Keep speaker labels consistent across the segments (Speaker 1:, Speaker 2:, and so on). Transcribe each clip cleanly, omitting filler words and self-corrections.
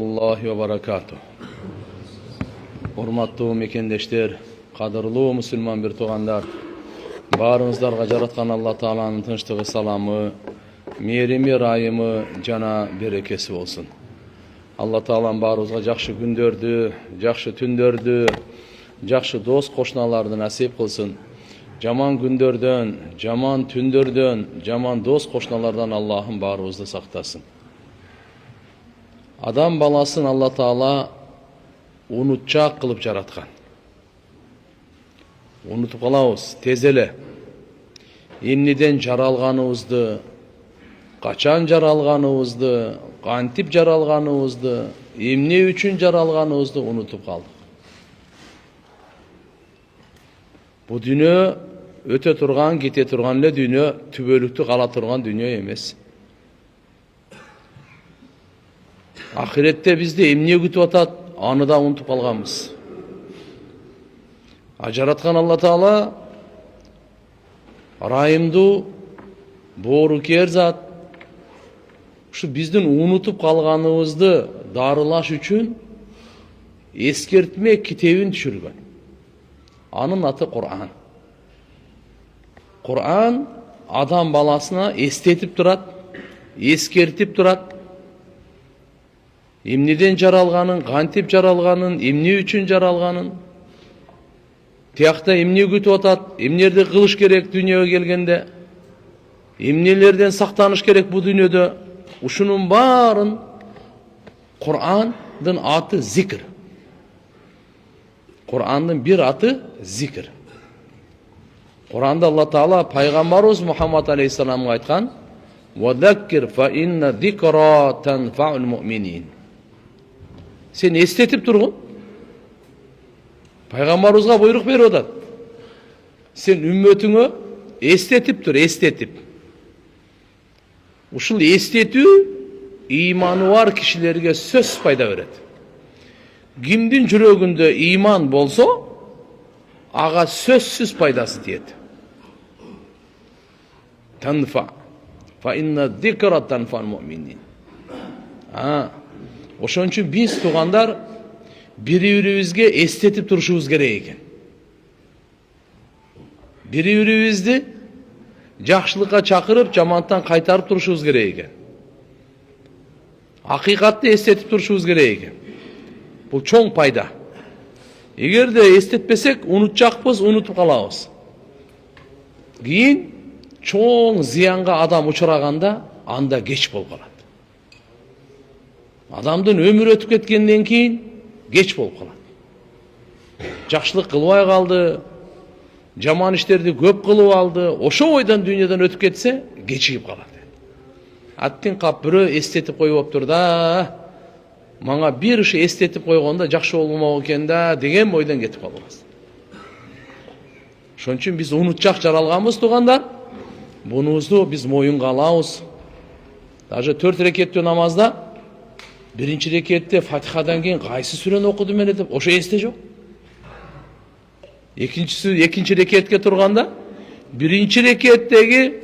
Speaker 1: Allahi ve barakatuh. Hormatly mekendешler, kadırlı Müslüman bir toğanlar. Barınızlarga jaratkan Allah Taala'nın tınçlığı, salamı, merimi, rayımı, jana berekesi olsun. Allah Taala'nın barımızga jakşı gündördü, jakşı tündördü, jakşı dost koşnalardı nasip kılsın. Jaman gündörden, jaman tündörden, jaman dost koşnalardan Allah'ın barımızды saktasın. Adam balasın Allah Taala unutçak kılıp jaratkan. Unutup kalabız, tezele. Emneden jaralganыбызды, kaçan jaralganыбызды, kantip jaralganыбызды, emne üçün jaralganыбызды unutup kaldık. Bu dünya öte turgan, kete turgan ele dünya, tübölüktü kala turgan dünya emez. Ahirette bizde emne kütüp atat, anı da unutup kalganбыз. Jaratkan Allah Taala rayımdı, boorukер zat. Şu bizdin unutup kalganыбызды darılaş üçün eskertme kitebin düşürgön. Anın atı Kur'an. Kur'an adam balasına estetip durat, eskertip durat. Emneden jaralganın, kantip jaralganın, emne üçün jaralganın. Tiyakta emne kütüp atat, emnelerde kılış gerek dünyaya gelgende. Emnelerden saktanış gerek bu dünyada. Uşunun barın Kur'an'ın atı zikir. Kur'an'ın bir atı zikir. Kur'an'da Allah Taala Peygamberimiz Muhammed Aleyhisselam'a aytkan: "Ve fa inna zikra tenfa'ul mu'minin." Sen estetip turgun. Peygamberimizga buyruk berip atat. Sen ümmetine estetip tur, estetip. Uşul estetүү imanı var kişilerge söz fayda veret. Kimdin жүрөгүндө iman bolso, aga sözsüz faydası tiyet. Tanfa. Fa inna zikra tanfa'ul mu'minin. Oşon üçün biz tuğandar biri-biribizge estetip turuşubuz gerek eken. Biri-biribizdi jakşılıkka çakırıp jamantan kaytarıp turuşubuz gerek eken. Hakikatты estetip turuşubuz gerek eken. Bu çoğun payda. Eğer de estetpesek unutacakpız, unutup kalabız. Keyin çoğun ziyanga adam uçuraganda anda geç bolup kalat. Adamdın ömürü ötüp ketkенден keyin geç bolup kalat. Jakşılık kılbay kaldı, jaman işlerdi köp kılıp aldı, oşo oydan dünyadan ötüp ketse geçip kalat. Аттин kap biri estetip koyup tur da, manga bir işi estetip koygonda jakşı bolmok экен да деген oydan ketip kalabız. Şon üçün biz unutjak jaralganбыз tuğandar. Bunuzdu biz moyunga alabız. Даже 4 rekеттүү namazda birinci rekette Fatiha'dan keyin kayсы сүрени okudum ele dep oşo esте жок. Ekinci reketke turganda birinci rekettegi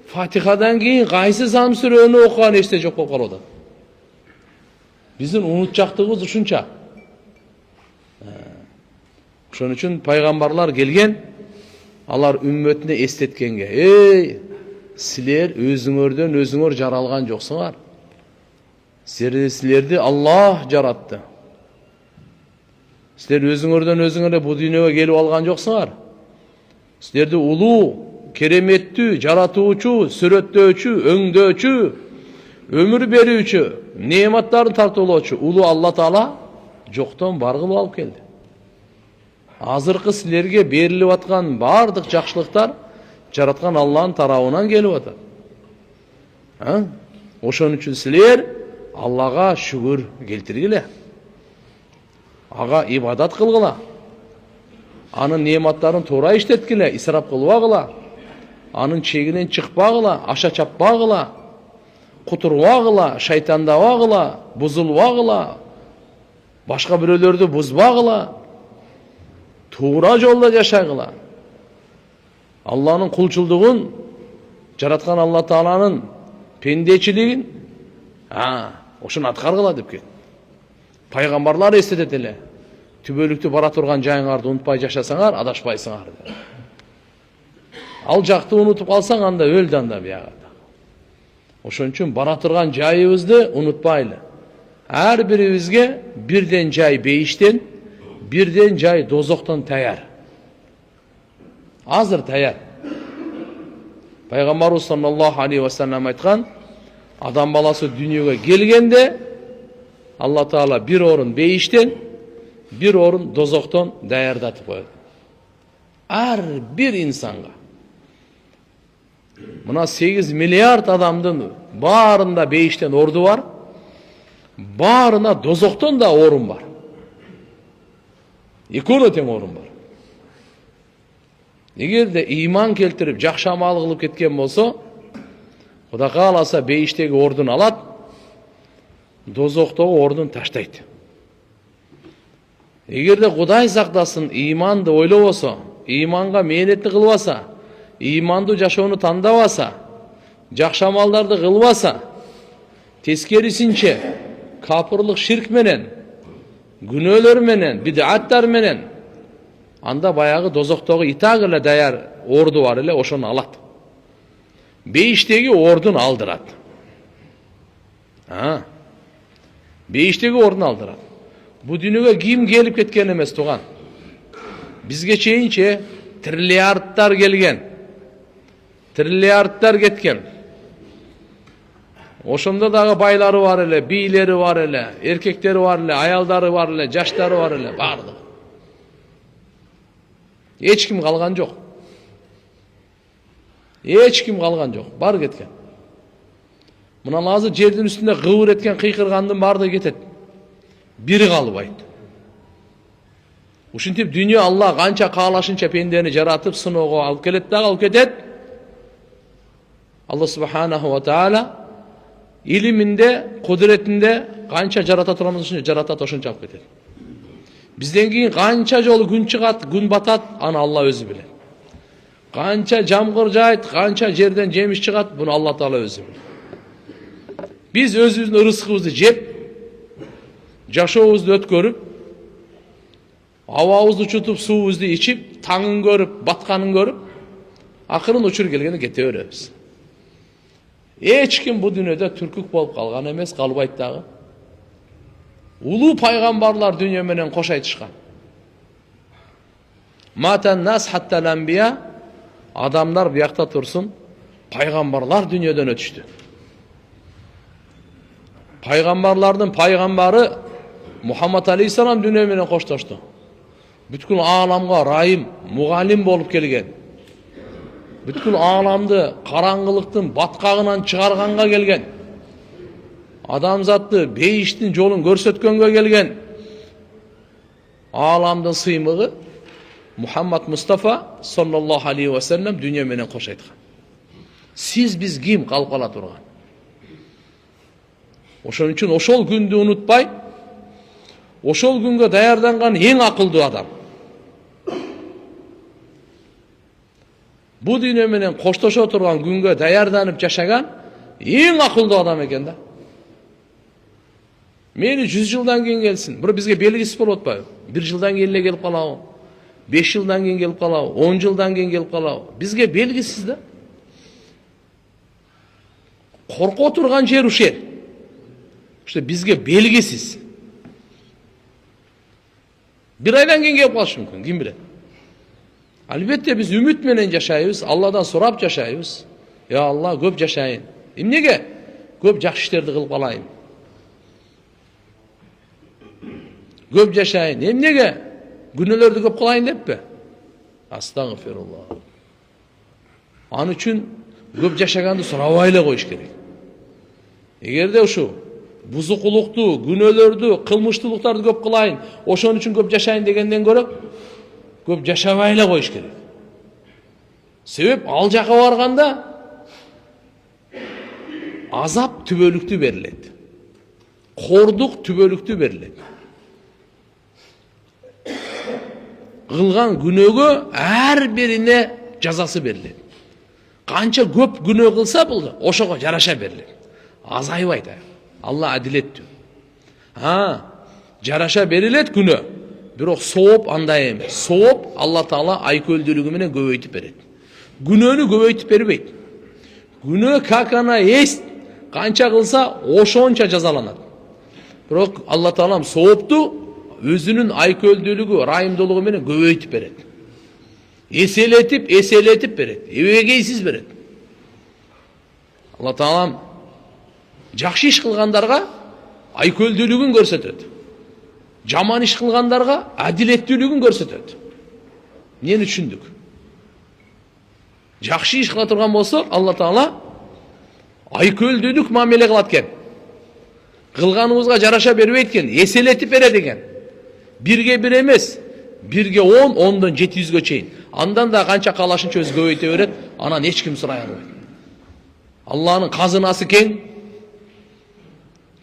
Speaker 1: Fatiha'dan keyin kayсы zam сүрени okugan esте жок bolуп kalып атат. Bizdin unutjaktыгыбыз ушунча. Şon üçün paygambarlar gelgen, alar ümmetine estetkenge: "Ey, sizler özüңөрдөн özüңөр jaralgan жоксуңар. Sizlerdi Allah jarattı. Sizler özüңөрдөн özüңөр bu dünyaga kelip algan жоксуңар. Sizlerdi uluu, keremettүү, jaratуучу, сүрөттөөчү, өңдөөчү, ömür berүүчү, ne'matlарын тартуулоочу улуу Allah Taala жоктон бар кылып алып келди. Азыркы силерге берилип аткан бардык жакшылыктар жараткан Аллахтын тарабынан келип атат. Ошон үчүн силер Аллага шүгүр келтиргиле. Ага ибадат кылгыла. Анын не'маттарын туура иштеткиле, исрап кылбагыла. Анын чегинен чыкпагыла, аша чаппагыла, кутурбагыла, шайтандабагыла, бузулбагыла, башка бирөөлөрдү бузбагыла, туура жолдо жашагыла. Алланын кулчулдугун, жараткан Алла Тааланын пендечилигин ошону аткаргыла деп келди. Пайгамбарлар эстетет эле. Түбөлүктү бара турган жайыңарды унутпай жашасаңар, адашпайсыңар деп. Ал жакты унутуп калсаң, анда өлдү анда биягы. Ошон үчүн бара турган жайыбызды унутпайлы. Ар бирибизге бирден жай бейиштен, бирден жай дозоктон таяр. Азыр таяр. Пайгамбарыбыз саллаллаху алейхи ва саллям айткан, адам баласы дүйнөгө келгенде Алла Таала бир орун бейиштен, бир орун дозоктон даярдатып коет. Ар бир инсанга. Мына 8 миллиард адамдын баарында бейиштен орду бар, баарына дозоктон да орун бар. Экөөнө тең орун бар. Эгерде ыйман келтирип, жакшы амал кылып кеткен болсо, Кудай кааласа бейиштеги ордун алат, дозоктогу ордун таштайт. Эгерде Кудай сактасын ыйманды ойлобосо, ыйманга мээнетти кылбаса, ыймандуу жашоону тандабаса, жакшы амалдарды кылбаса, тескерисинче капырлык ширк менен, күнөөлөр менен, бидаттар менен, анда баягы дозоктогу итак эле даяр орду бар эле, ошону алат. Бейиштеги ордун алдырат. Бейиштеги ордун алдырат. Бу дүйнөгө ким келип кеткен эмес туган. Бизге чейинче триллиардтар келген. Триллиардтар кеткен. Ошондо дагы байлары бар эле, бийлери бар эле, эркектери бар эле, аялдары бар эле, жаштары бар эле, бардыгы. Эч ким калган жок. Эч ким калган жок, бар кеткен. Мына азыр жердин үстүндө кыбыр эткен, кыйкыргандын баардыгы кетет. Бири калбайт. Ушинтип дүйнө Алла канча каалашынча пендени жаратып сыноого алып келет дагы алып кетет. Алла субханаху ва таала илиминде, кудуретинде канча жарата турамыз ошончо жаратат, ошончо алып кетет. Бизден кийин канча жолу күн чыгат, күн батат, аны Алла өзү билет. Канча жамгыр жайт, канча жерден жемиш чыгат, буну Алла Таала өзү билет. Биз өзүбүздүн ырыскыбызды жеп, жашообузду өткөрүп, абабызды чутуп, суубузду ичип, таңын көрүп, батканын көрүп, акырын учур келгенде кете беребиз. Эч ким бу дүйнөдө түркүк болуп калган эмес, калбайт дагы. Улуу пайгамбарлар дүйнө менен кош айтышкан. Матан нас хаттал анбия, адамдар биякта турсун, пайгамбарлар дүйнөдөн өтүштү. Пайгамбарлардын пайгамбары Мухаммад алейхиссалам дүйнө менен коштошту. Бүткүл ааламга райым, мугалим болуп келген. Бүткүл ааламды караңгылыктын баткагынан чыгарганга келген. Адамзатты бейиштин жолун көрсөткөнгө келген. Ааламдын сыймыгы Мухаммад Мустафа саллаллаху алейхи ва саллям дүйнө менен кош айткан. Сиз биз ким калып кала турган? Ошон үчүн ошол күндү унутпай, ошол күнгө даярданган эң акылдуу адам. Бу дүйнө менен коштошо турган күнгө даярданып жашаган эң акылдуу адам экен да. Мени 100 жылдан кийин келсин, бирок бизге белгисиз болуп атпайбы? 1 жылдан кийин эле келип калабы? 5 жылдан кийин келип калабы? 10 жылдан кийин келип калабы? Бизге белгисиз да. Корко турган жер ушел. Ошто бизге белгисиз. Bir aydan keyin gelip kalaşı mümkün, kim bilir. Albatta biz ümit menен жашайбыз, Allah'dan sorap жашайбыз. Ya Allah, köp жашайын. Emnege? Köp jakşı işlerdi kılıp alayım. Köp жашайын. Emnege? Günelerde köp kılayın deppi. Astagfirullah. An üçün köp жашаганды sorabay koyuş gerek. Egerde şu buzukuluktu, günölördü, kılmıştılıklardı köp kılayın, oşon üçün köp жашайын degenden görüp, köp жашабайla koyuş gerek. Sebep al jaka barganda azap tübölüktü beriledi. Korduk tübölüktü beriledi. Kılgan günögö her birine cazası beriledi. Kança köp günö kılsa buldu, oşoga jarasha beriledi. Azaybaydı. Allah adilet diyor. Ha, жараша берилет күнөө. Бирок сооп андай эмес. Сооп Алла Таала айкөлдүүлүгү менен көбөйтүп берет. Күнөөнү көбөйтүп бербейт. Күнөө как она есть, канча кылса ошонча жазаланат. Бирок Алла Таалам соопту өзүнүн айкөлдүүлүгү, ырайымдуулугу менен көбөйтүп берет. Эселетип берет. Эбегейсиз берет. Алла Таалам жакшы иш кылгандарга айкөлдүүлүгүн көрсөтөт. Жаман иш кылгандарга адилеттүүлүгүн көрсөтөт. Эмнени түшүндүк? Жакшы иш кыла турган болсок, Алла Таала айкөлдүүлүк мамиле кылат экен. Кылганыбызга жараша бербейт экен, эселетип берет экен. 1-1 эмес, 1-10, 10-дон 700-гө чейин. Андан да канча калашынча өз көбөйтө берет, анан эч ким сурай албайт. Алланын казынасы кең.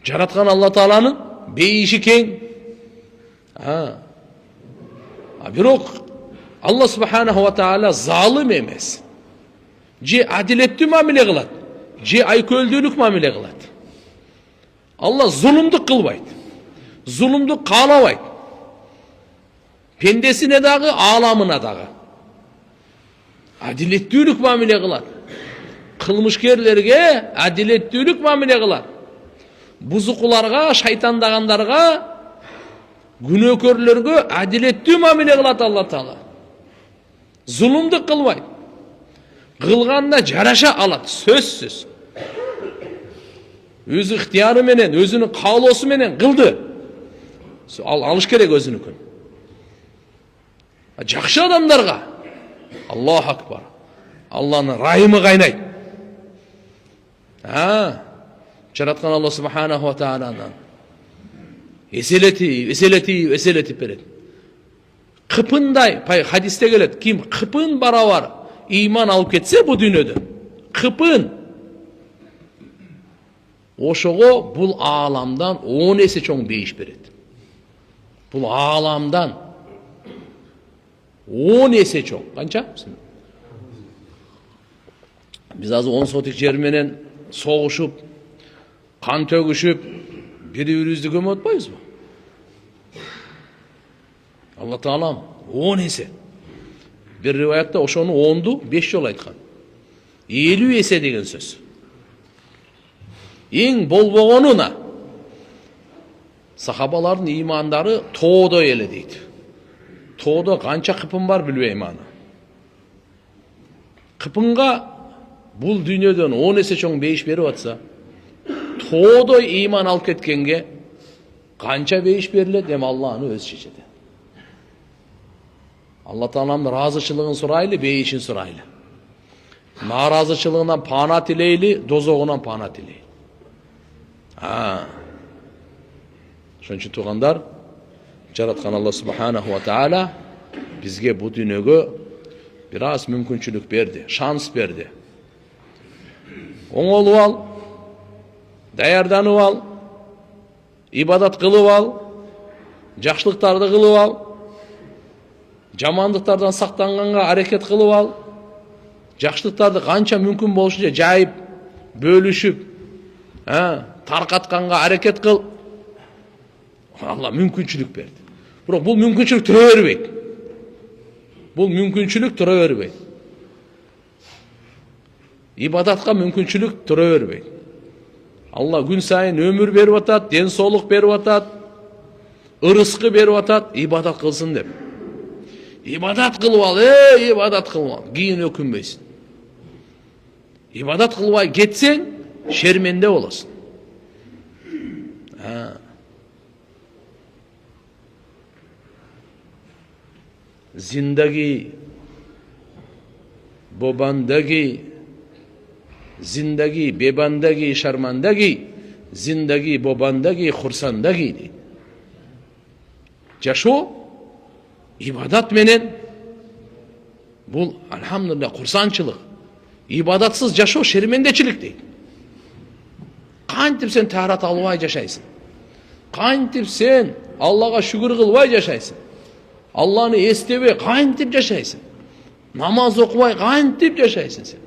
Speaker 1: Жараткан Алла Тааланын бейиши кең. Бирок Алла Субханаху ва Таала залым эмес. Же адилеттүү мамиле кылат, же айкөлдүүлүк мамиле кылат. Алла зулумдук кылбайт. Зулумдук каалабайт. Пендесине дагы, ааламына дагы. Адилеттүүлүк мамиле кылат. Кылмышкерлерге адилеттүүлүк мамиле кылат. Бузукуларга, шайтандагандарга, күнөөкөрлөргө адилеттүү мамиле кылат Алла Таала. Зулумдук кылбайт. Кылганда жараша алат, сөзсүз. Өз ыктыяры менен, өзүнүн каалоосу менен кылды. Алыш керек өзүнүкүн. Жакшы адамдарга Аллаху акбар. Алланын райымы кайнайт. Жараткан Алла Субханаху ва Тааланан эселетип берет. Кыпындай, хадисте келет, ким кыпын барабар иман алып кетсе бу дүйнөдө, кыпын ошого бул ааламдан 10 эсе чоң бейиш берет. Бул ааламдан 10 эсе чоң. Канча? Биз азыр 10 сотик жер менен согушуп, кан төгүшүп, бири-бирибизди көмөп атпайбызбы? Алла Таалам 10 эсе. Bir rivayette ошону 10'du 5 жолу айткан. 50 эсе деген сөз. Эң болбогонуна сахабалардын имандары тоодой эле дейт. Тоодо канча кыпын бар билбейм аны. Кыпынга бул дүйнөдөн 10 эсе чоң бейиш берип атса, тоодой иман алып кеткенге канча бейиш берилет, эми Алла аны өзү чечет. Алла Тааланын разычылыгын сурайлы, бейишин сурайлы. Наразычылыгынан пана тилейли, дозогунан пана тилейли. Ошон үчүн туугандар, жараткан Алла Субханаху ва Таала бизге бу дүйнөгө бир аз мүмкүнчүлүк берди, шанс берди. Оңолуп ал, даярданып ал, ибадат кылып ал, жакшылыктарды кылып ал, жамандыктардан сактанганга аракет кылып ал, жакшылыктарды канча мүмкүн болушунча жайып, бөлүшүп, таркатканга аракет кыл. Алла мүмкүнчүлүк берди. Бирок бул мүмкүнчүлүк тура бербейт. Бул мүмкүнчүлүк тура бербейт. Ибадатка мүмкүнчүлүк тура бербейт. Алла күн сайын өмүр берип атат, ден соолук берип атат, ырыскы берип атат, ибадат кылсын деп. Ибадат кылып ал, ибадат кылып ал, кийин өкүнбөйсүн. Ибадат кылбай кетсең, шерменде болосуң. Зиндаги, бобандаги, зиндаги, бебандаги, шармандаги, зиндаги, бобандаги, хурсандаги дейт. Жашоо ибадат менен бул алхамдулилlah курсанчылык. Ибадатсыз жашоо шермендечилик дейт. Кантип сен таарат албай жашайсың? Кантип сен Аллага шүгүр кылбай жашайсың? Алланы эстебей кантип жашайсың? Намаз окубай кантип жашайсың сен?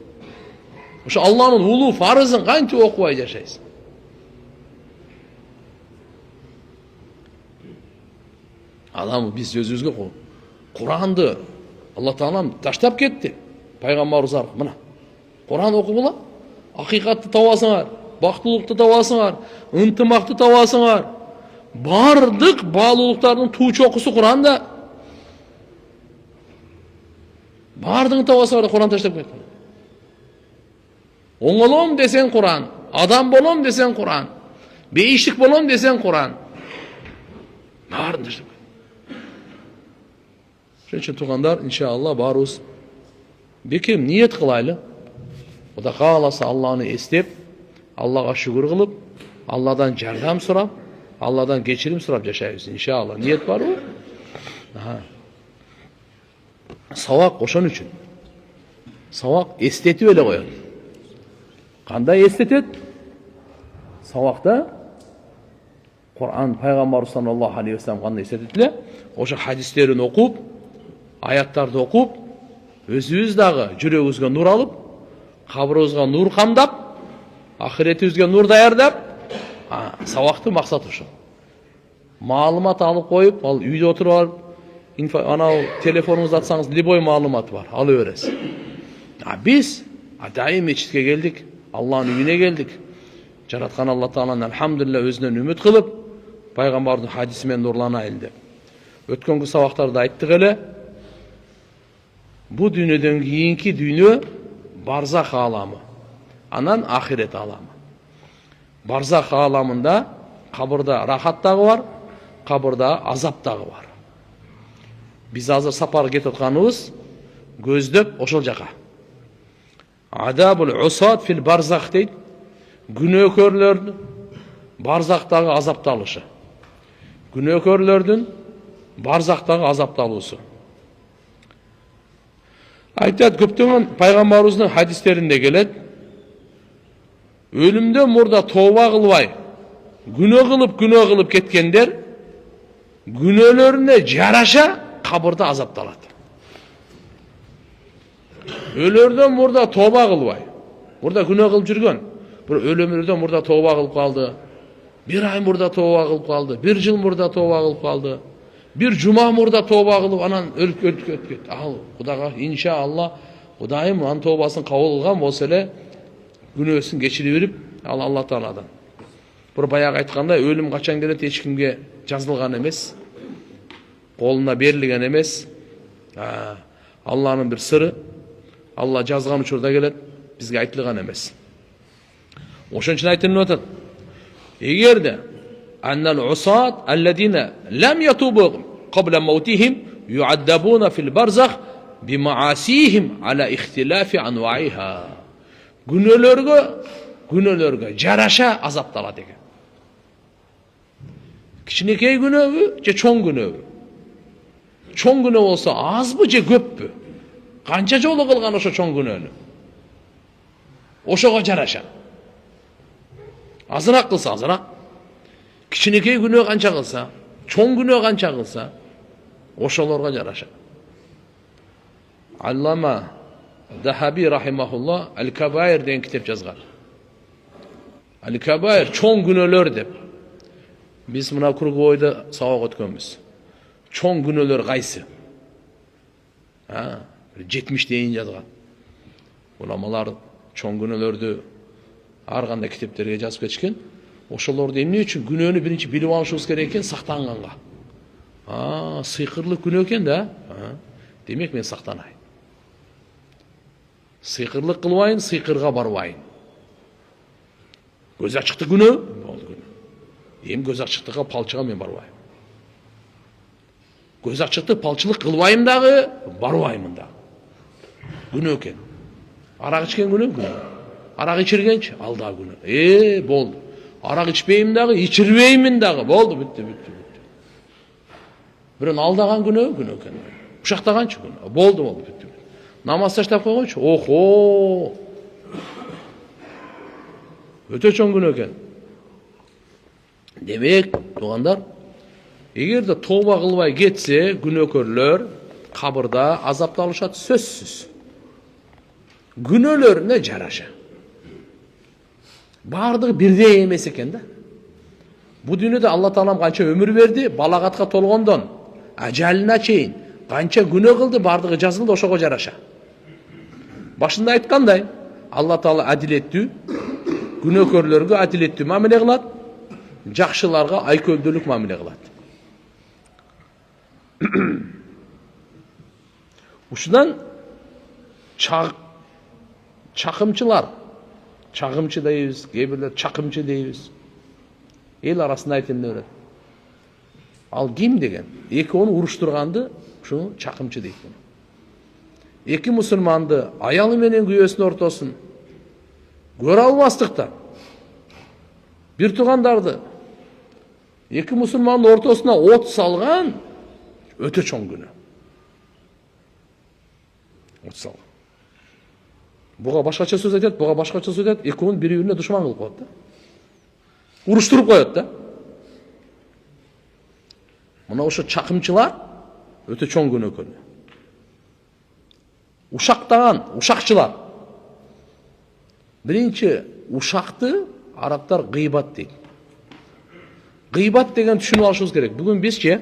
Speaker 1: Ошо Алланын улуу фарызын кантип окубай жашайсың? Adam biz özümüzge Kur'an'dı Allah Taalam taştap ketdi. Peygamberimiz arqылы. Mına. Kur'an okugula, hakikatni tabasыңар, baqtılıqты tabasыңар, ынтымақты tabasыңар. Bardıq bağlılıqlarının tuğ okusu Kur'an'da. Bardığın tabasыңар, Kur'an taştap ketdi. Oğlum desen Kur'an, adam bolom desen Kur'an, beyişlik bolom desen Kur'an. Bardığın taştap ketdi. Şunun için tuğanlar inşallah baruz. Bekim niyet kılaylı. O da kalasa Allah'ını istep, Allah'a şükür kılıp, Allah'dan jardam sorap, Allah'dan geçirim sorap yaşayız inşallah. Niyet var o. Savak koşan için. Savak esteti öyle koyar. Kanday estetet? Savakta Kur'an Peygamber sallallahu aleyhi ve sellem kanday estetetle, oşa hadislerini okup, ayatlarda okup, özümüz dağı жүрегімізге nur alıp, kabırımızga nur kamdap, ahiretimizge nur dayardap, savaqtı maksat uşu. Malumat alıp koyup, al үйde oturup alып, anao telefonunuzda atsanız liboy malumat var, alıveresiz. Biz daim meçitke geldik, Allah'ın üyüne geldik. Jaratkan Allah Taala'nın elhamdülillah özünden ümit kılıp, Peygamber'in hadisimen nurlana eldi. Ötkönki sabaklarda ayttık ele, bu dünyeden keyinki dünya barzak alamı. Anan ahiret alamı. Barzak alamında kabırda rahat dağı var, kabırda azap dağı var. Biz hazır sapar getirganыбыз gözдөp oşol jaka. Adabul usat fil barzak deydi. Günökörlerdin barzaktağı azaptalışı. Günökörlerdin barzaktağı azaptalışı. Aytat köptөгөн Peygamberimizin hadislerinde gelet. Ölümden murda tövbe kılbay, günö kılıp ketkenler günölerine jaraşa kabırda azaptalat. Ölörden murda tövbe kılbay. Burada günö kılıp жүргөн. Bir ölümürden murda tövbe kılıp kaldı. Bir ay murda tövbe kılıp kaldı. Bir yıl murda tövbe kılıp kaldı. Bir cuma murda tövbe kılıp anan ölüp ketti. Al Kudaga inşallah Kudayım an tövbasını kabul kılgan bolsa ele günөөsүн geçirip berip al Allah Taala'dan. Bir bayağı aytkanda ölüm kaçan kelet hiç kimge жазылган эмес. Koluna berilgen emez. Allah'ın bir sırrı. Allah жазган учурда келет, bizge aytılgan emez. Oşun için aytılып atat. Egerde annal usat allazina lam yatubu qabla mautihim yu'addabuna fil barzakh bimaasihim ala ihtilafi anwa'iha. Günölerge jaraşa azaptalat eken. Kiçinekey günöbü je çoң günöbü. Çoң günö bolsa azbı je köpbü? Kança jolu kılgan oşo çoң günönü? Oşoga jaraşa. Azırak kılsa azırak. Kiçinekey günö kança kılsa, çoң günö kança kılsa, oşolorga jaraşa. Allama Dahabi rahimahullah El-Kabair deyen kitap yazgan. El-Kabair çoң günöler dep. Biz mına Kurgoyda sabak ötkönbüz. Çoң günöler qaysı? 70 deyin yazgan. Ulamalar çoң günölerdü ar kандай kitaplarga жазып ketишкен. Oşolordu emne üçün günöөнү birinci bilip alışыбыз керек экен сактанганга. Сыйкырлык күнөө экен да. Демек мен сактанайын. Сыйкырлык кылбайын, сыйкырга барбайын. Көз ачыкты күнөө, болду күнөө. Эми көз ачыктыкка, палчыга мен барбайм. Көз ачыкты палчылык кылбайм дагы, барбаймын дагы. Күнөө экен. Арак ичкен күнөө, күнөө. Арак ичиргенчи, ал дагы күнөө. Болду. Арак ичпейм дагы, ичирбеймин дагы, болду, бүтү. Бирин алдаган күнөө, күнөө экен. Ушактаганчы күнөө, болду, бүтү. Намаз таштап койгончу, охо. Өтө чоң күнөө экен. Демек, туугандар, эгерде тооба кылбай кетсе, күнөөкөрлөр кабырда азапталышат сөзсүз. Günölөрүнө жараша. Бардыгы бирдей эмес экен да. Бу дүйнөдө Алла Таалам канча өмүр берди, балагатка толгондон ажалына чейин канча күнөө кылды, бардыгы жазылды ошого жараша. Башында айткандай, Алла Таала адилеттүү, күнөөкөрлөргө адилеттүү мамиле кылат, жакшыларга айкөлдүүлүк мамиле кылат. Ушундан чакымчылар, чагымчы дейбиз, кээ бирлер чакымчы дейбиз. Эл арасында айтылып өрөт. Ал ким деген? Эки оны уруштурганды ушуну чакымчы дейт. Эки мусулманды аялы менен күйөөсүнүн ортосун көрө албастыктан бир туугандарды эки мусулмандын ортосуна от салган өтө чоң күнөө. От салган. Буга башкача сөз айтат, буга башкача сөз айтат, экөөнү бири-бирине душман кылып коет да. Уруштуруп коет да. Мына ошо чакымчылар өтө чоң күнөөкөр. Ушактаган, ушакчылар. Биринчи ушакты арабтар гыйбат дейт. Гыйбат деген түшүнүп алышыбыз керек. Бүгүн бизчи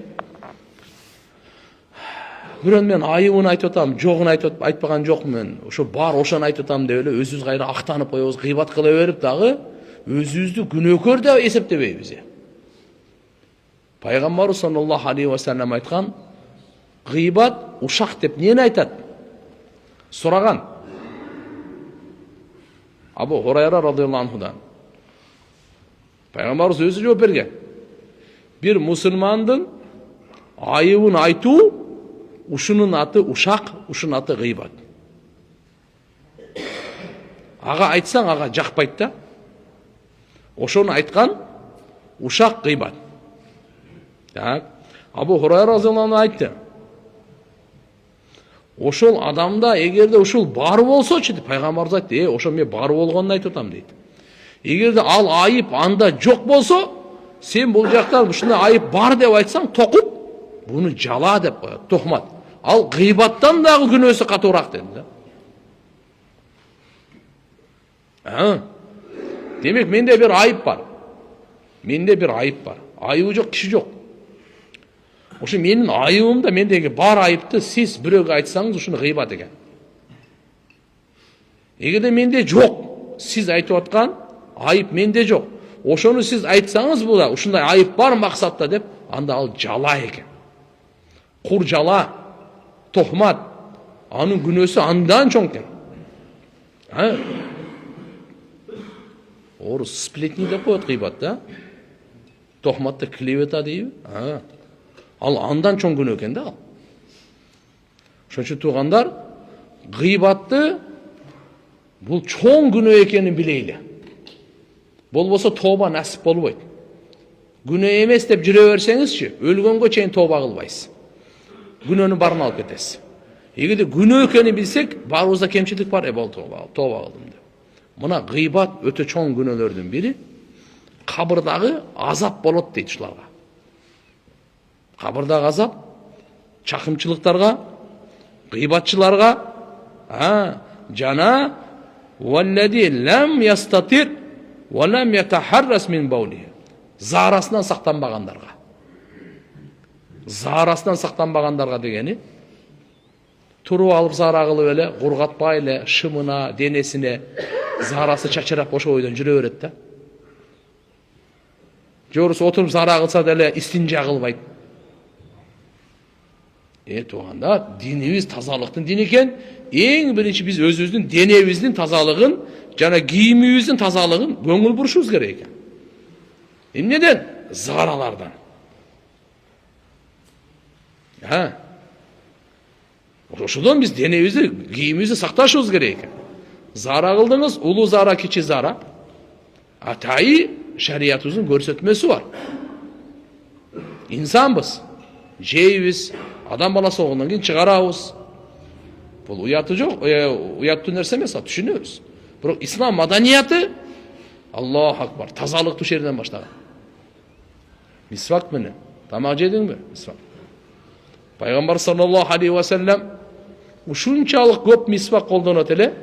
Speaker 1: бирөө мен айыбын айтып атам, жогун айтпаган жокмун. Ошо бар ошону айтып атам деп эле өзүбүз кайра актанып коебуз, гыйбат кыла берип дагы өзүбүздү күнөөкөр деп эсептебейбиз. Пайгамбар саллаллаху алейхи ва саллям айткан, гыйбат ушак деп нени айтат? Сураган. Абу Хурайра радыйаллаху анхудан. Пайгамбарыбыз өзү жооп берген. Бир мусулмандын айыбын айтуу, ушунун аты ушак, ушунун аты гыйбат. Ага айтсаң, ага жакпайт да. Ошону айткан ушак гыйбат. Так. Абу Хурайра радыйаллаху анху айтты. Ошол адамда эгерде ушул бар болсочу деп пайгамбарыбыз айтты, ошо мен бар болгонун айтып атам дейт. Эгерде ал айып анда жок болсо, сен бул жактан ушундай айып бар деп айтсаң, токуп, буну жала деп коет, тохмат. Ал гыйбаттан дагы күнөөсү катуураак деди да. Демек менде бир айып бар. Менде бир айып бар. Айыбы жок киши жок. Ошо менин айыбымда, мендеги бар айыпты сиз бирөөгө айтсаңыз, ушуну гыйбат экен. Эгерде менде жок, сиз айтып аткан айып менде жок. Ошону сиз айтсаңыз, бул ушундай айып бар максатта деп, анда ал жала экен. Кур жала, тохмат, анын күнөөсү андан чоң экен. Орус сплетни деп коет гыйбат да. Тохматты клевета дейби. Ал андан чоң күнөө экен да. Ошон үчүн туугандар, гыйбатты бул чоң күнөө экенин билейли. Болбосо тооба насип болбойт. Күнөө эмес деп жүрө берсеңизчи, өлгөнгө чейин тооба кылбайсыз. Күнөөнүн барын алып кетесиз. Эгерде күнөө экенин билсек, барыбызда кемчилик бар, тооба кылдым деп. Мына гыйбат өтө чоң күнөөлөрдүн бири. Кабырдагы азап болот дейт ушуларга. Кабырдагы азап чакымчылыктарга, гыйбатчыларга, жана валлади лам ястатир ва лам ятахаррас мин баули. Зарасынан сактанбагандарга. Зарасынан сактанбагандарга дегени туруп алып зара кылып эле, кургатпай эле шымына, денесине зарасы чачырап ошо бойдон жүрө берет да. Жорус отуруп зара кылса деле истинжа кылбайт. Тууганда, динибиз тазалыктын дини экен. Эң биринчи биз өзүбүздүн денебиздин тазалыгын жана кийимибиздин тазалыгын көңүл бурушубуз керек экен. Эмнеден? Заралардан. Ошодон биз денебизди, кийимибизди сакташыбыз керек экен. Зара кылдыңыз, улуу зара, кичи зара. Атайы шариятыбыздын көрсөтмөсү бар. Инсанбыз, жейбиз, адам баласы болгондон кийин чыгарабыз. Бул уяты жок, уяттуу нерсе эмес, түшүнөбүз. Бирок ислам маданияты, Аллаху акбар, тазалык туш жерден баштаган. Мисвак менен, тамак жедиңби? Мисвак. Пайгамбар саллаллаху алейхи ва саллям ушунчалык көп мисвак колдонот эле,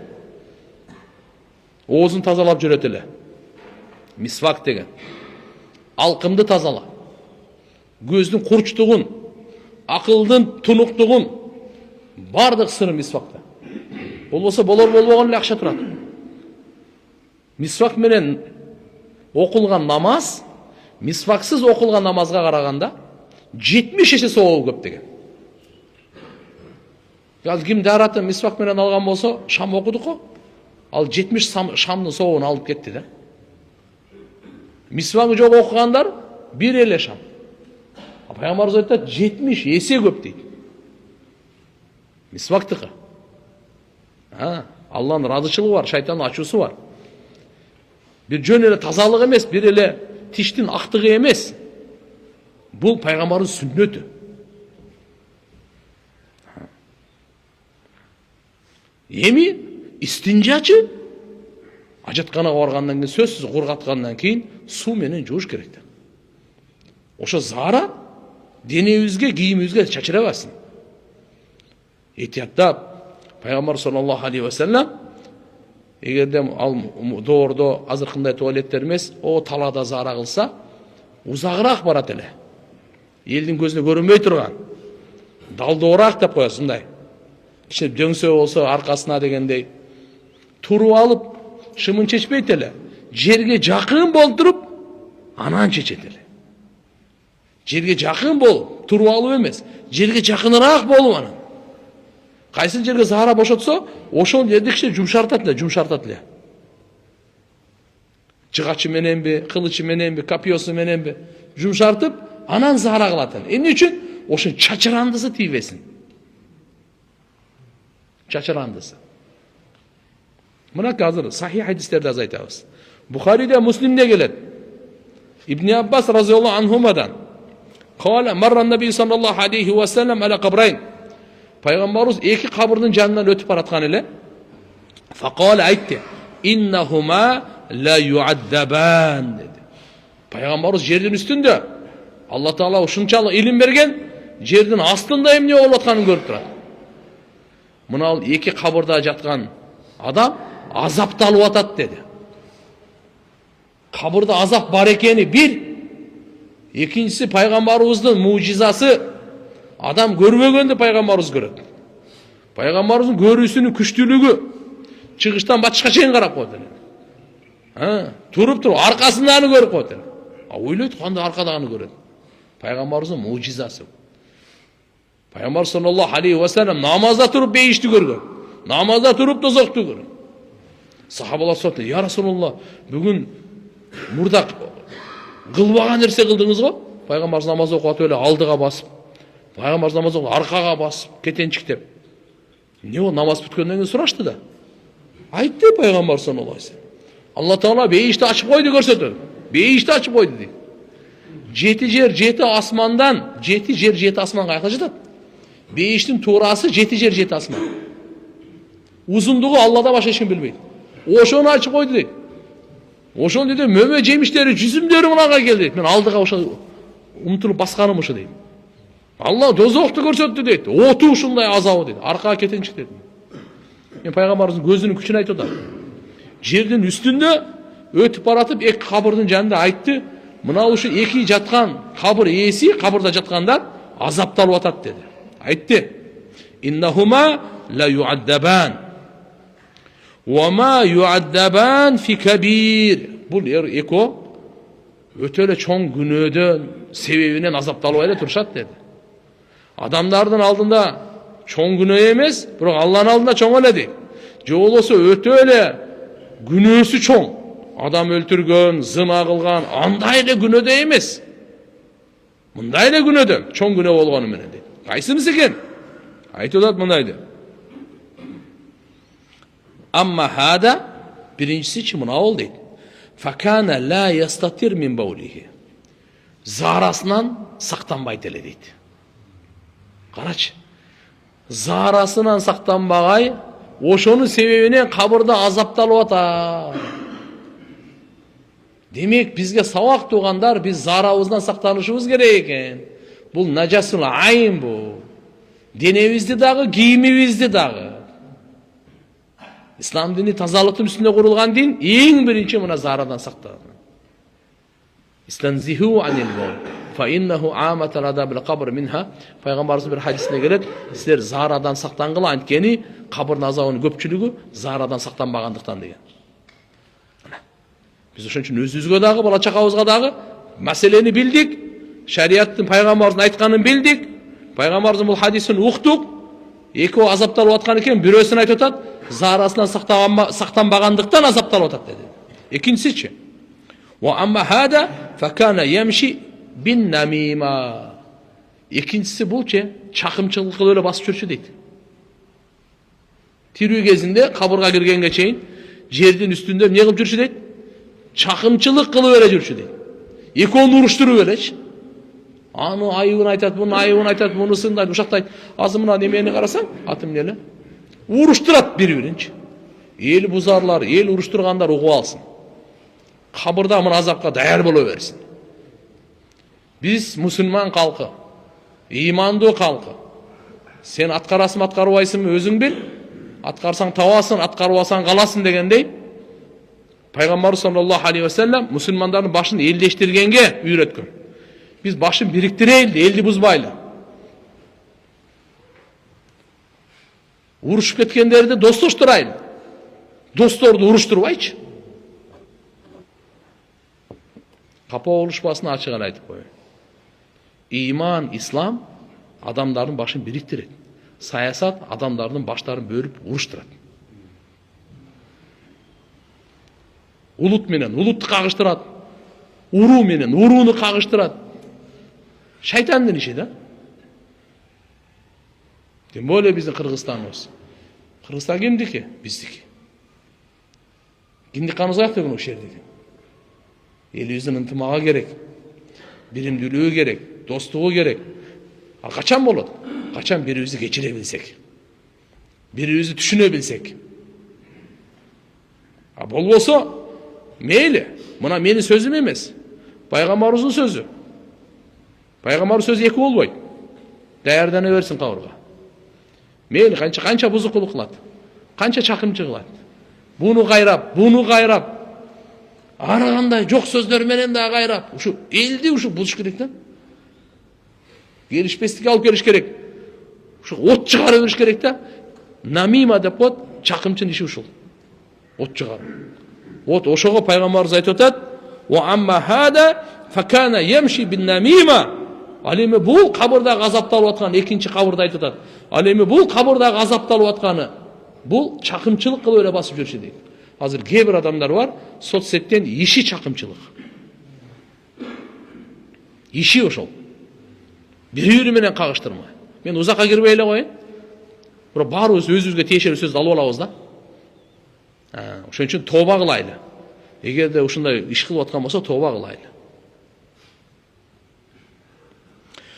Speaker 1: оозун тазалап жүрөт эле. Мисвак деген алкымды тазала, көздүн курчтугун, Акылдын тунуктугун бардык сыры мисвакта. Болбосо болор болбогон эле акча турат. Мисвак менен окулган намаз, мисваксыз окулган намазга караганда 70 есе сообу көп деген. Ал ким дараты мисвак менен алган болсо, шам окудук го. Ал 70 шамдын сообун алып кетти да. Мисвагы жок окугандар бир эле шам. Пайгамбарыбыз айтат 70 есе көп дейт. Мисвактыкы. Алланын ыраазычылыгы бар, шайтандын ачуусу бар. Бир жөн эле тазалык эмес, бир эле тиштин актыгы эмес. Бул пайгамбардын сүннөтү. Эми истинжачы ажатканага баргандан кийин сөзсүз кургаткандан кийин суу менен жууш керек да. Ошо заара денебизге, кийимибизге чачырабасын. Этияттап пайгамбар саллаллаху алейхи ва саллям эгерде ал доордо азыркындай туалеттер эмес, талада заара кылса, узагыраак барат эле. Элдин көзүнө көрүнбөй турган. Далдоораак деп коет ушундай. Кичине дөңсө болсо аркасына дегендей туруп алып шымын чечпейт эле. Жерге жакын болуп туруп, анан чечет эле. Жерге жакын болуп, туруп алып эмес, жерге жакыныраак болуп анан. Кайсы жерге заара бошотсо, ошол жерди кичине жумшартат эле. Жыгачы мененби, кылычы мененби, капиосу мененби жумшартып, анан заара кылат эле. Эмне үчүн? Ошо чачырандысы тийбесин. Чачырандысы. Мына азыр сахих хадистерде аз айтабыз. Бухариде, Муслимде келет. Ибн Аббас разияллаху анхумадан Кала марра наби саллаллаху алейхи ва саллям аля кабрайн. Пайгамбарыбыз эки кабырдын жанынан өтүп бараткан эле. Факала айтты: "Иннахума ла юаддабан" dedi. Пайгамбарыбыз жердин үстүндө. Алла Таала ушунчалык илим берген, жердин астында эмне болуп атканын көрүп турат. Мына ал эки кабырда жаткан адам азапталып атат dedi. Кабырда азап бар экени бир. Экинчиси пайгамбарыбыздын мужизасы. Адам көрбөгөндү пайгамбарыбыз көрөт. Пайгамбарыбыздын көрүүсүнүн күчтүүлүгү чыгыштан батышка чейин карап коет эле. Туруп аркасындагы көрүп коет эле. Ойлойт кандай аркадагыны көрөт. Пайгамбарыбыздын мужизасы. Пайгамбар саллаллаху алейхи ва саллям намазда туруп бейишти көргөн. Намазда туруп тозокту көргөн. Сахабалар сотты: "Я Расулуллах, бүгүн мурда кылбаган нерсе кылдыңыз го?" Пайгамбарыбыз намаз окуп эле алдыга басып, пайгамбарыбыз намаз окуп аркага басып, кетенчиктеп. Эмне болду? Намаз бүткөндөн кийин сурашты да. Айтты пайгамбар саллаллаху алейхи ва саллям: "Алла Таала бейишти ачып койду көрсөтөт. Бейишти ачып койду" дейт. Жети жер, жети асмандан, жети жер, жети асманга каяка жатат? Бейиштин туурасы жети жер, жети асман. Узундугу Аллада башка эч ким билбейт. Ошону ачып койду дейт. Ошону деди, мөмө жемиштери, жүзүмдөрү мынага келди дейт. Мен алдыга ошо умтулуп басканым ошо дейт. Алла дозокту көрсөттү дейт. Оту ушундай азабы дейт. Аркага кетенчик дейт. Мен пайгамбарыбыздын көзүнүн күчүн айтып атам. Жердин үстүндө өтүп баратып эки кабырдын жанында айтты: "Мына ушу эки жаткан кабыр ээси, кабырда жаткандар азапталып атат" деди. Айтты: "Иннахума ла юаддабан. Ва ма юаддабан фи кабир." Бул эко өтө эле чоң күнөөдөн себебинен азапталып эле турушат деди. Адамдардын алдында чоң күнөө эмес, бирок Алланын алдында чоң эле дейт. Же болбосо өтө эле күнөөсү чоң. Адам өлтүргөн, зына кылган, андай эле күнөөдө эмес. Мындай эле күнөөдө, чоң күнөө болгону менен дейт. Кайсынысы экен? Айтып атат мындайды. Амма хада, биринчиси мына бол дейт. Факана ла ястатир мин баулихи. Заарасынан сактанбайт эле дейт. Карачы. Заарасынан сактанбагай, ошонун себебинен кабырда азапталып атат. Демек бизге сабак тугандар, биз заарабыздан сактанышыбыз керек экен. Бул нажасул айын бул. Денебизди дагы, кийимибизди дагы. Ислам дини тазалыктын үстүнө курулган дин, эң биринчи мына заарадан сактаган. Истанзиху анил баул. fa innahu amatal adabil qabr minha. Пайғамбарымыз bir hadisinde келеді, сіздер зарадан сақтанғыла, анткени қабырдың азабының көпчүлүгү зарадан сақтанбағандықтан деген. Biz ошон үчүн өзүбүзгө дагы, бала чакабызга дагы маселени билдик, шариаттын пайгамбарыбыздын айтканын билдик, пайгамбарыбыздын бул хадисин уктук, экөө азапталып аткан экен, бирөөсүн айтып атат, зарасынан сактанбагандыктан азапталып атат деди. Экинчиси, wa amma hada fa kana yamshi bin namima. Экинчиси булчу чакымчылык кылып эле басып жүрчү дейт. Тирүү кезинде кабырга киргенге чейин жердин үстүндө эмне кылып жүрчү дейт? Чакымчылык кылып эле жүрчү дейт. Экөөнү уруштуруп элечи. Аны айыбын айтат, муну айыбын айтат, мунусун айтат, ушактайт. Азыр мына немени карасаң, аты эмне эле? Уруштурат бири-биринчи. Эл бузарлар, эл уруштургандар угуп алсын. Кабырда мына азапка даяр боло берсин. Биз мусулман калкы, имандуу калкы. Сен аткарасың, аткарбайсыңбы өзүң бил. Аткарсаң табасың, аткарбасаң каласың дегендей. Пайгамбар саллаллаху алейхи ва саллям мусулмандардын башын элдештиргенге үйрөткөн. Biz başın biriktireyli, eldi buzbayla. Uruşup ketkenleri de dostlaştıraylı. Dostlarını uruşturbayçı. Kapa oluşmasını açığa aytıp koyuyor. İman, İslam adamların başını biriktirir. Sayasat adamların başlarını bölüp uruşturur. Ulut menen uluttu kağıştırır. Uru menen uruunu kağıştırır. Шайтандын иши да. Тем более биздин Кыргызстаныбыз. Кыргызстан кимдики? Биздики. Кимдик каныбыз каяк деген ошол жерде. Элибиздин ынтымагы керек. Биримдүүлүгү керек, достугу керек. А качан болот? Качан бирибизди кечире билсек. Бирибизди түшүнө билсек. А болбосо, мейли. Мына менин сөзүм эмес. Пайгамбарыбыздын сөзү. Пайгамбар сөзü эки болбойт. Даярдана берсин кабырга. Мейли канча бузукулук кылат. Канча чакымчы кылат. Буну кайрап. Ары кандай жок сөздөр менен да кайрап. Ушу элди ушу бузуш керек да. Келишпестикке алып келиш керек. Ушу от чыгарып бериш керек да. Намима деп коет, чакымчынын иши ушул. От чыгарып. Вот ошого пайгамбарыбыз айтып атат: "Wa amma hada fa kana yamshi bin namima." Ал эми бул кабырда газапталып аткан экинчи кабырда айтып атат. Ал эми бул кабырда газапталып атканы бул чакымчылык кылып эле басып жүрчү дейт. Азыр кээ бир адамдар бар, соцсеттен иши чакымчылык. Иши ошол. Бири-бири менен кагыштырма. Мен узакка кирбей эле коеюн. Бирок баарыбыз өзүбүзгө тиешелүү сөздү алып алабыз да. Ошон үчүн тооба кылайлы. Эгерде ушундай иш кылып аткан болсо тооба кылайлы.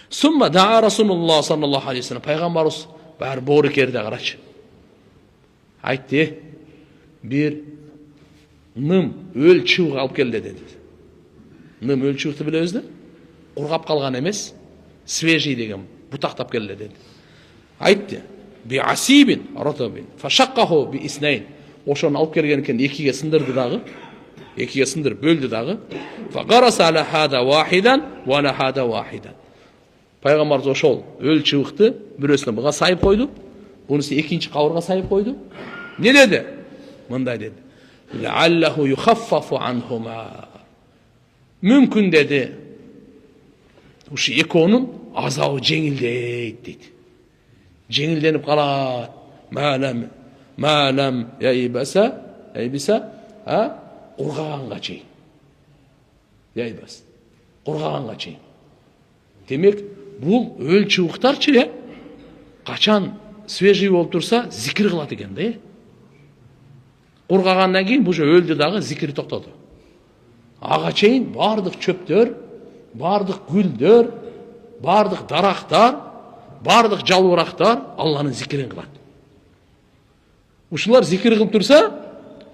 Speaker 1: Summa da'a Rasulullah sallallahu aleyhi ve sellem. Peygamberimiz bari boru kerde karaç. Aytti. Bir nım ölçüğü alıp geldi dedi. Nım ölçüğü bile özde. Kurgap kalgan emes. Sveji degen butaktap geldi dedi. Aytti. Bi asibin ratabin. Faşakkahu bi isnayn. Oşonu alıp gelgenken ikiye sındırdı dağı. İkiye sındır böldü dağı. Fagarasa ala hada vahidan ve ala hada vahidan. Пайгамбарыбыз ошол өлчүбүктү бирөөсүнө буга сайып койду, бунусу экинчи кабырга сайып койду. Не деди? Мындай деди. Лa'allahu yukhaffafu anhuma. Мүмкүн деди. Ушу экөөнүн азабы жеңилдейт дейт. Жеңилденип калат. Малам яйбаса, кургаганга чейин. Яйбас. Кургаганга чейин. Демек, бул өлчүбүктарчы качан свежий болуп турса, зикир кылат экен да. Кургагандан кийин бул өлдү дагы зикир токтоду. Ага чейин бардык чөптөр, бардык гүлдөр, бардык дарактар, бардык жалбырактар Алланын зикирин кылат. Ушулар зикир кылып турса,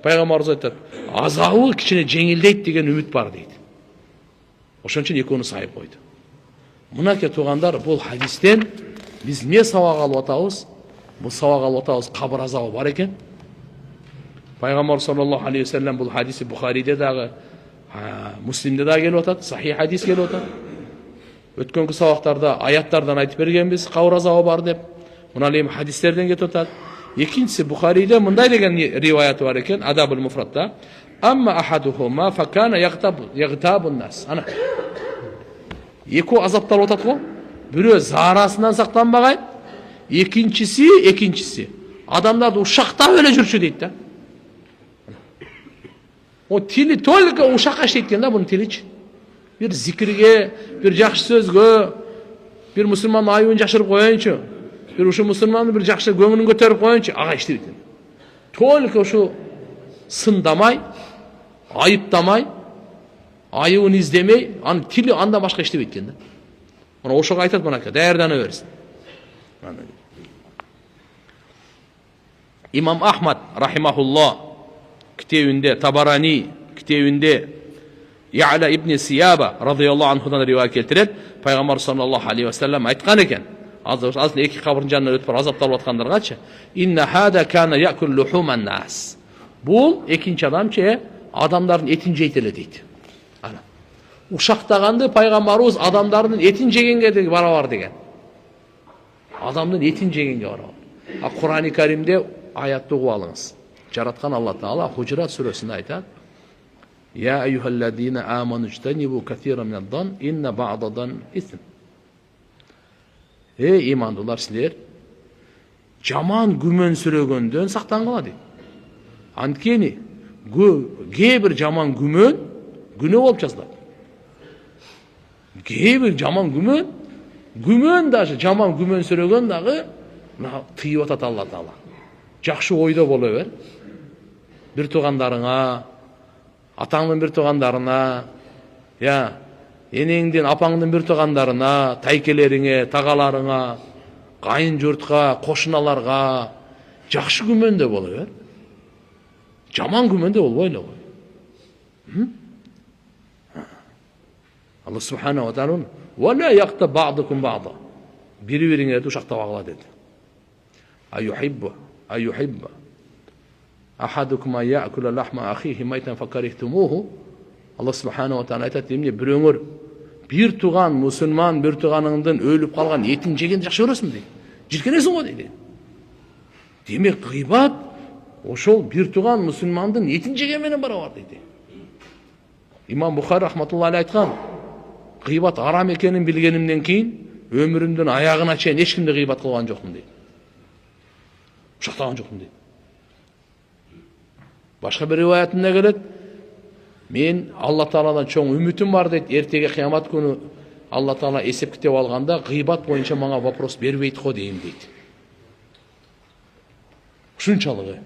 Speaker 1: пайгамбарыбыз айтат, азабы кичине жеңилдейт деген үмүт бар дейт. Ошон үчүн экөөнү сайып койду. Мынаке тугандар, бул хадистен биз не сабак алып атабыз? Бул сабак алып атабыз, кабыр азабы бар экен. Пайгамбар саллаллаху алейхи ва саллям бул хадиси Бухариде дагы, Муслимде дагы келип атат, сахих хадис келип атат. Өткөнкү сабактарда аяттардан айтып бергенбиз, кабыр азабы бар деп. Мына эми хадистерден кетип атат. Экинчиси Бухарийде мындай деген риваяты бар экен, Адабул Муфратта. Амма ахадухума факана ягтабун нас. Ана эки азапталып атат го. Бирөө зарасынан сактанбаган, экинчиси адамдарды ушактап эле жүрчү дейт да. O tili только ушакка иштейт экен да, бунун тиличи. Bir zikirge, bir жакшы сөзгө, bir musulmandын айыбын жашырып коеюнчу, bir ушу musulmandын bir жакшы көңүлүн көтөрүп коеюнчу, ага иштейт экен. Только ушу сындамай, айыптамай, айыбын издемей, анын тили андан башка иштебейт экен да. Мына ошого айтат мынакей, даярдана берсин. İmam Ahmad rahimahullah kitebinde, Tabarani kitebinde Ya'la ibn Siyaba radıyallahu anhudan rivayet keltiret. Peygamber sallallahu aleyhi ve sellem aytkan eken. Aslında iki kabırın canına ötüp azaptalып atkanlargaçı. İnne hada kana ya'kul luhuman nas. Bu ikinci adam ki adamların etini jeytele deydi. Ana. Uşaqtaganды Peygamberimiz adamların etini jegenge de barabar degen. Adamın etini jegenge barabar. Kur'an-ı Kerim'de ayatты угуп алыңыз. Жараткан Алла Таала Хужурат сүрөсүндө айтат: "Я ayyuhallazina amanu ijtanibu kaseeran minad-dhann inna ba'dadan ism." Ey имандуулар, силер жаман күмөн сүрөгөндөн сактангыла дейт. Анткени кээ бир жаман күмөн күнөө болуп жазылат. Кээ бир жаман күмөн даже жаман күмөн сүрөгөн дагы тыйып атат Алла Таала. Жакшы ойдо боло бер. Bir тугандарыңа, атаңдын bir тугандарына, энеңдин, апаңдын bir тугандарына, тайкелериңе, тагаларыңа, кайын журтка, кошуналарга жакшы күмөндө боло бер. Жаман күмөндө болбой эле кой. Алла субханаху ва таала "Ва ла яqta ba'dukum ba'da." Бири-бириңерди ушактабагыла деди. Ayuhibba ahadukum ya'kula lahma akhihi maytan fakarihtumuhu. Allah subhanahu wa taala aytат, эмне бирөөңөр bir туган мусулман bir туганыңдын өлүп калган этин жегенди жакшы көрөсүң дейт. Жиркенесиң го дейт. Демек гыйбат ошол bir туган мусулмандын этин жеген менен барабар дейт. Имам Бухари рахматуллахи алейхи айткан, гыйбат арам экенин билгенимден кийин өмүрүмдүн аягына чейин эч кимди гыйбат кылган жокмун дейт. Uşaqtagan жоқпын дейді. Башқа бір риwayatында келет, мен Алла Тааладан чоң үмүтүм бар дейді. Ертеге кыямат күнү Алла Таала эсеп китеп алганда гыйбат боюнча мага вопрос бербейт го дейм дейт. Ушунчалыгы.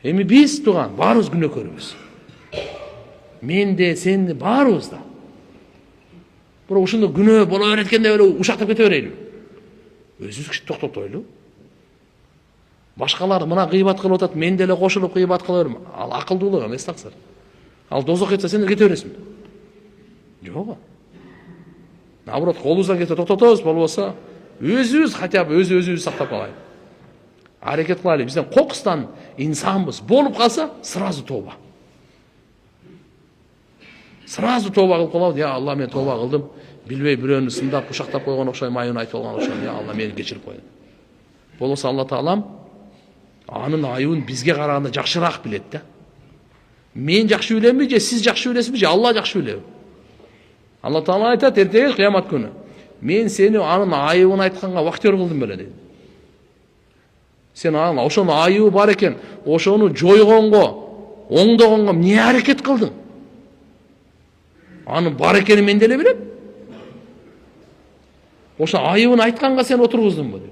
Speaker 1: Эми биз туган баарыбыз күнөөкөрбүз. Мен де, сен де баарыбыз да. Бирок ушунда күнөө боло берет экен деп эле ушактап кете берели. Өзүбүз токтотойлу. Башкалар мына гыйбат кылып атат, мен деле кошулуп гыйбат кыла берем. Ал акылдуулук эмес таксыр. Ал дозок кетсе сен кете бересиң. Жок. Наоборот, колубуздан кетсе токтотобуз, болбосо өзүбүз хотя бы өзүбүздү сактап калайлы. Аракет кылайлы. Бизден кокустан инсанбыз. Болуп калса, сразу тоба. Сразу тоба кылып калабыз. Я Алла, мен тоба кылдым. Билбей бирөөнү сындап, ушактап койгон окшойм, айын айтып алган окшойм. Я Алла, мени кечирип кой. Болбосо Алла Таалам анын айыбын бизге караганда жакшыраак билет да. Мен жакшы билемби же сиз жакшы билесизби же Алла жакшы билеби? Алла Таала айтат эртеге кыямат күнү. Мен сени анын айыбын айтканга вахтер кылдым беле дейт. Сен анын ошонун айыбы бар экен, ошону жойгонго, оңдогонго эмне аракет кылдың? Анын бар экенин мен деле билем. Ошо айыбын айтканга сен отургуздуңбу дейт.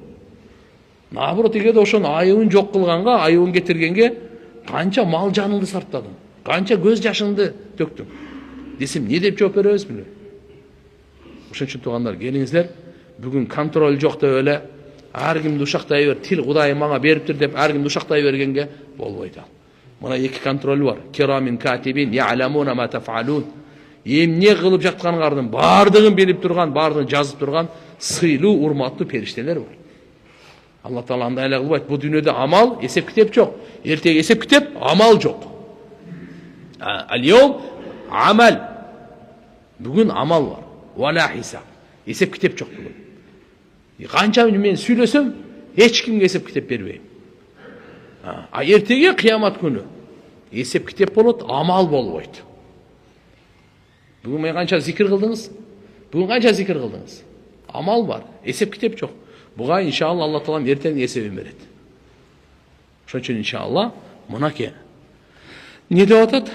Speaker 1: Наоборот, эгерде ошону айыбын жок кылганга, айыбын кетиргенге канча мал жаныңды сарптадың, канча көз жашыңды төктүң десем, эмне деп жооп беребиз билем. Ошон үчүн туугандар, келиңиздер, бүгүн контроль жок деп эле ар кимди ушактай бер, тил Кудайым мага бериптир деп ар кимди ушактай бергенге болбойт. Мына эки контроль бар. Кирамин катибин я'ламуна ма тафалун. Эмне кылып жатканыңардын бардыгын билип турган, бардыгын жазып турган сыйлуу, урматтуу периштелер бар. Алла Таала андай эле кылбайт. Бу дүйнөдө амал, эсеп китеп жок. Эртеге эсеп китеп, амал жок. Ал-йом амал. Бүгүн амал бар. вала хисаб. Есеп кітеп жоқ бүгін. Қанша мен сөйлесем, ешкімге есеп кітеп бермеймін. Ертеге қиямат күні есеп кітеп болады, амал болмайды. Бүгін мен қанша зикір қылдыңыз? Бүгін қанша зикір қылдыңыз? Амал бар, есеп кітеп жоқ. Бұға иншалла Алла Тағала ертең есебін береді. Шон үшін иншалла мына ке. Не деп атады?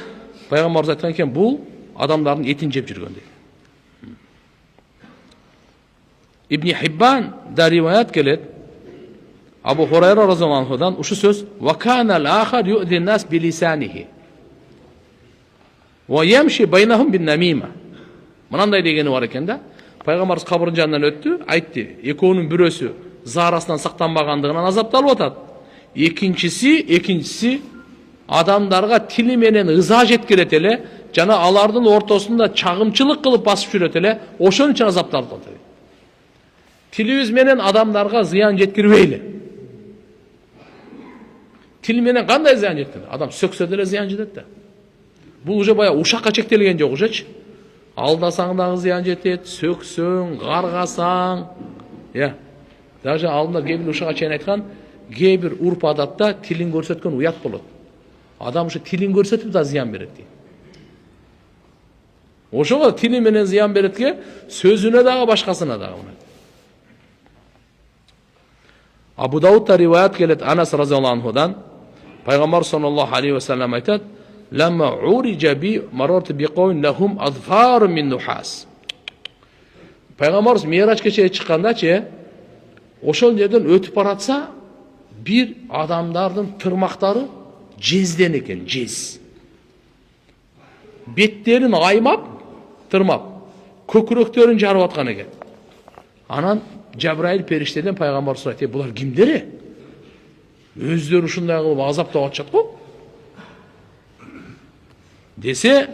Speaker 1: Пайғамбарымыз айтқан екен, бұл адамдардың етін жеп жүрген дейді. Ибн Хиббан да риваят келеді. Абу Хурайра разияллаху анхудан ушу сөз: "Ва кана ал-ахар ю'зи нас билисаниhi ва ямши байнахум бин-намима." Мынандай дегені бар екен да. Пайғамбарымыз қабірдің жанынан өтті, айтты, екеуінің бірісі зарасынан сақтанбағандығынан азапталып отады. Екіншісі адамдарға тілі менен ыза жеткерет эле, жана алардын ортосунда чагымчылык кылып басып жүрөт эле, ошон үчүн азапталып отурат. Тилибиз менен адамдарга зыян жеткирбейли. Тил менен кандай зыян жеткирет? Адам сөксө деле зыян жетет да. Бул уже бая ушакка чектелген жок ужечи. Алдасаң дагы зыян жетет, сөксөң, каргасаң. Даже алдында кээ-бир ушага чейин айткан, кээ-бир урп адатта тилин көрсөткөн уят болот. Адам ушу тилин көрсөтүп да зыян берет дейт. Ошого тили менен зыян беретке, сөзүнө дагы башкасына дагы. Абу Даудта риваят келет Анас разияллаху анхудан, Пайгамбар саллаллаху алейхи ва саллям айтат: "Ламма уриджа би марарту би қавмин лахум азфарун мин нухас." Пайгамбарыбыз Ми'раж кечеге чыккандачы, ошол жерден өтүп баратса, бир адамдардын тырмактары жезден экен, жез. Беттерин аймап, тырмап, көкүрөктөрүн жарып аткан экен. Анан Жабраил периштеден пайгамбар сурайт: "Булар кимдер? Өздөрү ушундай кылып азаптап атышат го?" Десе,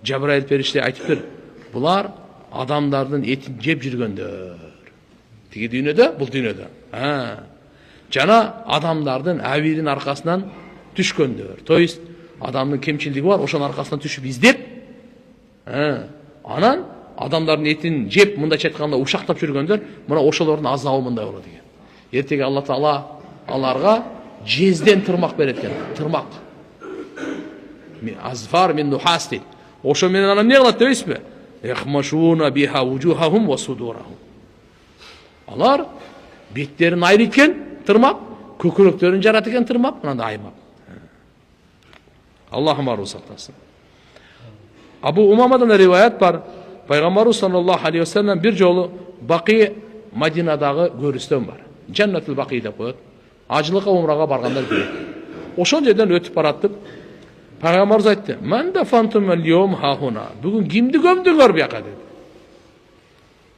Speaker 1: Жабраил периште айтыптыр: "Булар адамдардын этин жеп жүргөндөр. Тиги дүйнөдө, бул дүйнөдө. Жана адамдардын абирин аркасынан түшкөндөр. То есть адамдын кемчилдиги бар, ошонун аркасынан түшүп издеп, анан адамдардын этин жеп, мындайча айтканда ушактап жүргөндөр, мына ошолордун азабы мындай болот экен. Эртеге Алла Таала аларга жезден тырмак берет экен. Тырмак. Азфар мин нухас дейт. Ошо менен анан эмне кылат дейсизби? Яхмашуна биха вужухахум ва судурахум. Алар беттерин айрыйт экен, тырмак, көкүрөктөрүн жарат экен, тырмак, анан аймап. Аллахым ару сактасын. Абу Умамадан риваят бар. Пайгамбарыбыз саллаллаху алейхи ва саллям бир жолу Бақи Мадинадагы көрүстөн бар. Жаннатул Бақи деп коет. Ажылыкка умрага баргандар көрөт. Ошол жерден өтүп баратып, Пайгамбарыбыз айтты: "Мен да фантум al-yawm hahuna." Бүгүн кимди көмдүңөр бияка деди.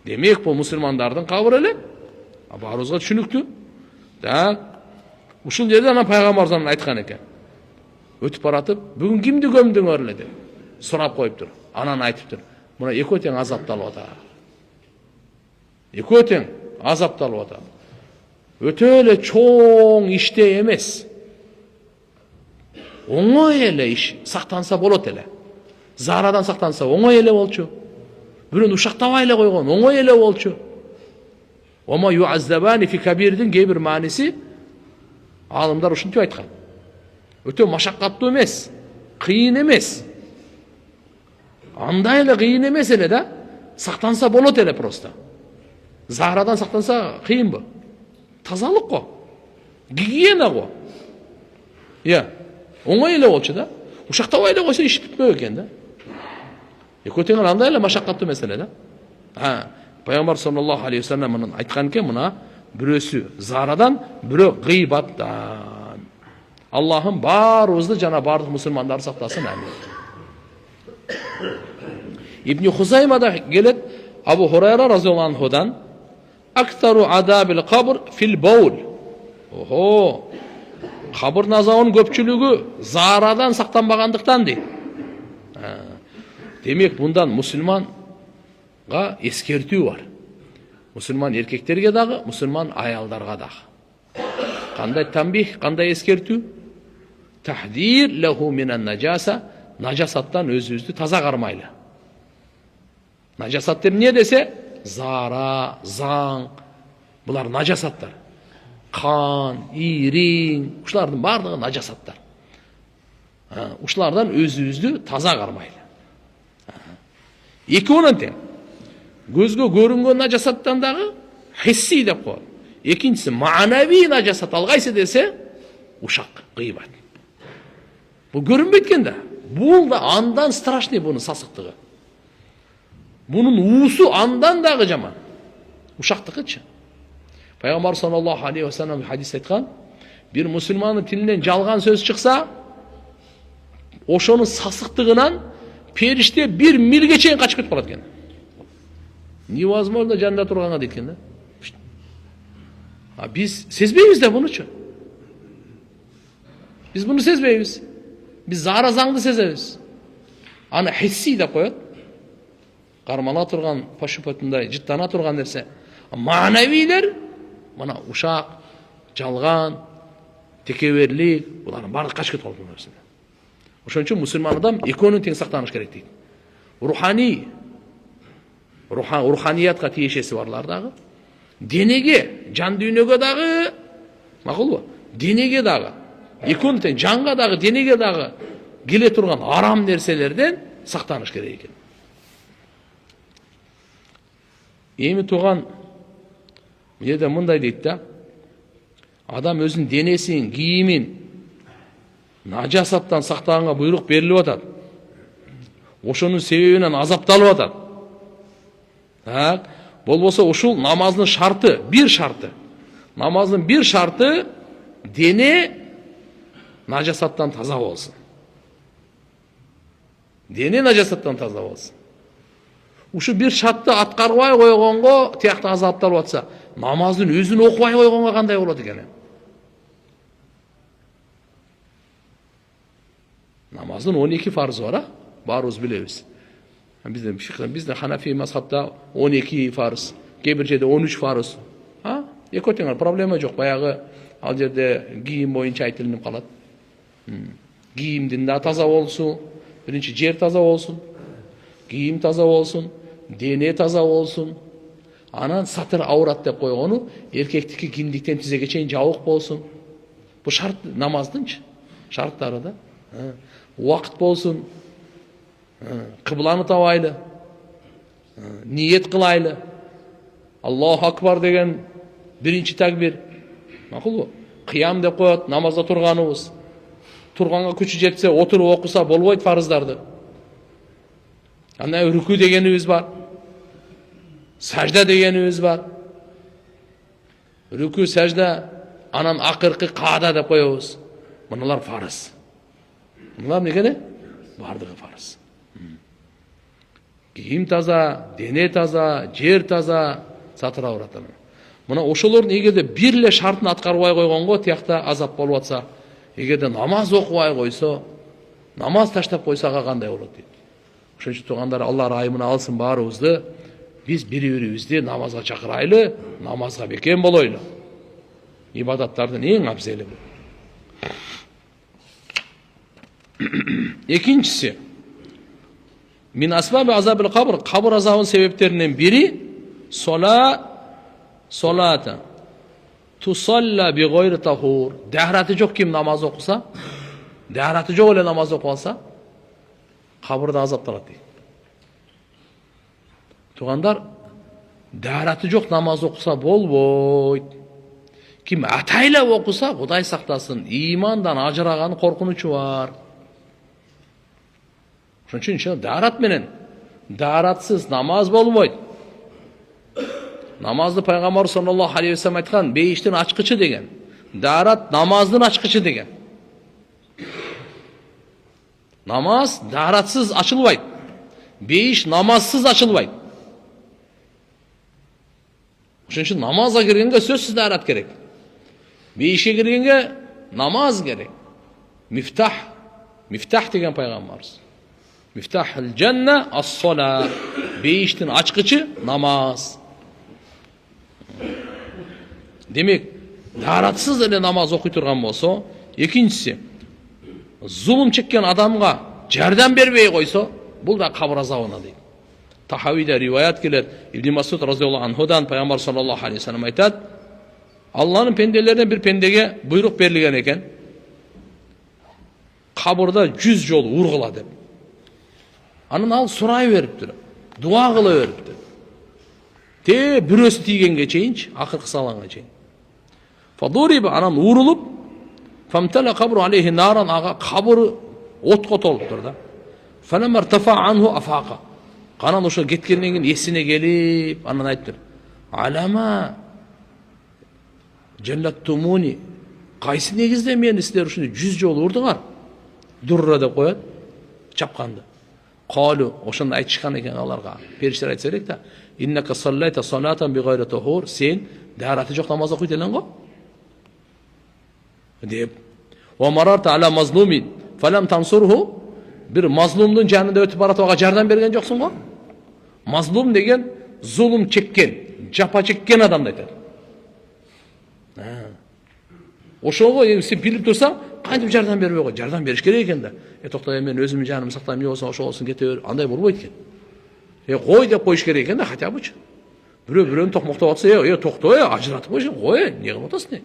Speaker 1: Демек, бул мусулмандардын кабыры эле. Баарыбызга түшүнүктүү. Ушул жерде анан Пайгамбарыбыз айткан экен. Өтүп баратып, "Бүгүн кимди көмдүңөр эле?" деп сурап коюптур. Анан айтыптыр: "Мына экөө тең азапталып атат. Экөө тең азапталып атат. Өтө эле чоң иште эмес. Оңой эле иш, сактанса болот эле. Зарадан сактанса оңой эле болчу. Бирөөнү ушактабай эле койгон, оңой эле болчу. Ома юаззабани фи кабирдин кээ бир мааниси алымдар ушинтип айткан. Өтө машаккаттуу эмес, кыйын эмес. Андай эле кыйын эмес эле да. Сактанса болот эле просто. Зарадан сактанса кыйынбы? Тазалык го. Гигиена го. Оңой эле болчу да. Ушактабай эле койсо иш бүтпөк экен да. Экөө тең андай эле машаккаттуу меселе да. Пайгамбар саллаллаху алейхи ва саллям мынын айткан экен, мына бирөөсү зарадан, бирөө гыйбаттан. Аллахым баарыбызды жана бардык мусулмандарды сактасын. Амин. Ибн Хузаймада келет Абу Хурайра разияллаху анхудан: "Актару адабил кабр фил баул." Кабыр назабынын көпчүлүгү зарадан сактанбагандыктан дейт. Демек, мындан мусулманга эскертүү бар. Мусулман эркектерге дагы, мусулман аялдарга дагы. Кандай тамбих, кандай эскертүү? Тахдир лаху минан najasa, najasаттан өзүбүздү таза кармайлы. Najasаттар не десе? Зара, заң. Бұлар najasаттар. Қан, ирең, ушылардың барлығы najasаттар. Ушылардан өзі-өзді таза қармайды. Екі онын тең. Көзге көрінген najasаттан дағы хисси деп қойды. Екіншісі манави najasат алғайсы десе, ушақ, ғибат. Бұл көрінбейді екен. Бұл да андан страшный бұның сасықтығы. Бұның уысы андан дағы жаман. Ушақтықычы. Пайғамбар саллаллаху алейхи ва саллям хадис айтқан, бір мұсылманның тілінен жалған сөз шықса, ошоның сасықтығынан періште 1 мильге чейін қашып кетіп қалады екен. Невозможно жанында тұрғанға дейткен да. Biz сезбейміз де бұны чы. Biz bunu сезбейміз. Biz зара заңды сеземіз. Аны хисси деп қояды. Қармала тұрған, пашупатындай, жыттана тұрған нәрсе. Манавилер, мына ушақ, жалған, текеберлік, бұлардың барлығы қашып кетіп қалды нәрсінде. Ошон үчүн мусулман адам экөөнүн тең сактаныш керек дейт. Руханиятка тиешеси барлар дагы, денеге, жан дүйнөгө дагы, макулбу? Денеге дагы, экөөнүн тең жанга дагы, денеге дагы келе турган арам нерселерден сактаныш керек экен. Эми туган жерде мындай дейт да, адам өзүнүн денесин, кийимин najasаттан сактаганга буйрук берилип атат. Ошонун себебинен азапталып атат. Так, болбосо ушул намаздын шарты, бир шарты. Намаздын бир шарты дене najasаттан таза болсун. Дене najasаттан таза болсун. Ушу бир шартты аткарбай койгонго тиякта азапталып атса, намаздын өзүн окубай койгонго кандай болот экен? Namazın 12 farzı var ha. Baruz biliriz. Bizde Hanefi mazhabda 12 farz. Gebirce'de 13 farz. Ha? Ekotengar problemi yok. Bayağı al yerde giyim boyunca aytılınıp kalat. Giyimden daha taza olsun. Birinci cer taza olsun. Giyim taza olsun. Dene taza olsun. Anan satır avrat dep koy onu. Erkekteki giyimdikten tize geçen cavuk olsun. Bu şart namazdınç. Şartları da. Уақыт болсын, қыбланы табайлы, ниет қылайлы, Аллаху акбар деген бірінші такбир, мақұл ба? Қиям деп қояды, намазда тұрғанымыз. Тұрғанға күші жетсе, отырып оқыса болбойды фарыздарды. Ана рүку дегеніміз бар, сәжда дегеніміз бар. Рүку, сәжда, анан ақырқы қада деп қоямыз. Мұналар фарыз. Bunlar ne gene? Bardığı farz. Giyim taza, dene taza, jer taza, satır avratını. Buna oşolorun egerde birle şartını atkarбай койгонго тиякта азап болуп атса, эгерде намаз окубай койсо, намаз таштап койсага кандай болот дейт. Ошон үчүн туугандар, Алла ырайымына алсын баарыбызды, биз бири-бирибизди намазга чакырайлы, намазга бекем болойлу. Ибадаттардын эң абзели бул. İkincisi, min asbabi azabil kabr, kabr azabının sebeplerinden biri solata tusalla bi gayri tahur. Dehratı yok kim namaz okusa, dehratı yok öyle namaz okusa, kabirde azaptalat değil. Tuğandar, dehratı yok namaz okusa bol boy. Kim atayla okusa, Kuday saklasın, imandan acıragan korkunuçu var. Şunun için darat menen, daratsız namaz bolboyt. Namazdı Peygamber sallallahu aleyhi ve sellem aytkan, beyiştin açkıcı degen. Darat namazdın açkıcı degen. Namaz daratsız açılbayt. Beyiş namazsız açılbayt. Şunun için namaza girgenge sözsüz darat gerek. Beyişe girgenge namaz gerek. Miftah degen Peygamberimiz. Miftahul cennet as-salat. Beyiştin açkıcı namaz. Demek daratsız ele namaz okuy turgan bolsa, ikincisi zulüm çekкен adamga жардам бербей койсо, бул да кабыр азабына дейт. Tahawida rivayat келет. İbn Mas'ud разияллаху анхудан пайғамбар саллаллаху алейхи вассалам айтады: Алланың пенделерінен бір пендеге бұйрық берілген екен. Қабырда 100 жол ұрғыла деп. Анын ал сұрай беріпті, дуа қыла беріпті. Те бүрөсі тигенге чейінчі, ақырқы саланға чейін. Фадуриба анан урулуп, фамтала қабру алейхи наран, аға қабыры отқа толып тұрды. Фаламар тафа анху афақа. Қанан ошо кеткеннен кейін есіне келіп, анан айттыр: Алама Джаллаттумуни, қайсы негізде мені сіздер үшін 100 жол ұрдыңар? Дурра деп қояды, чапқанды. Қалу, ошында айтышқан екен аларға. Періштер айтса керек та: Иннака саллайта салатан биғайра тухур, сен дәраты жоқ намаз оқиды елен ғой? Деп. Ва марарта ала мазлумин, фалам тансурху, бір мазлумдың жанында өтіп баратып оға жардам берген жоқсың ғой? Мазлум деген зұлым чеккен, жапа чеккен адамды айтады. Ошоға сен билип турсаң, кантип жардам бербей қой? Жардам бериш керек экен да. Токтой, мен өзүмдүн жанымды сактайм, болсо ошо болсун, кете бер. Андай болбойт экен. Кой деп коюш керек экен да, хотя бычы. Бирөө-бирөөнү токмоктоп атса, токтой, ажыратып койсуң, кой, эмне кылып атасың?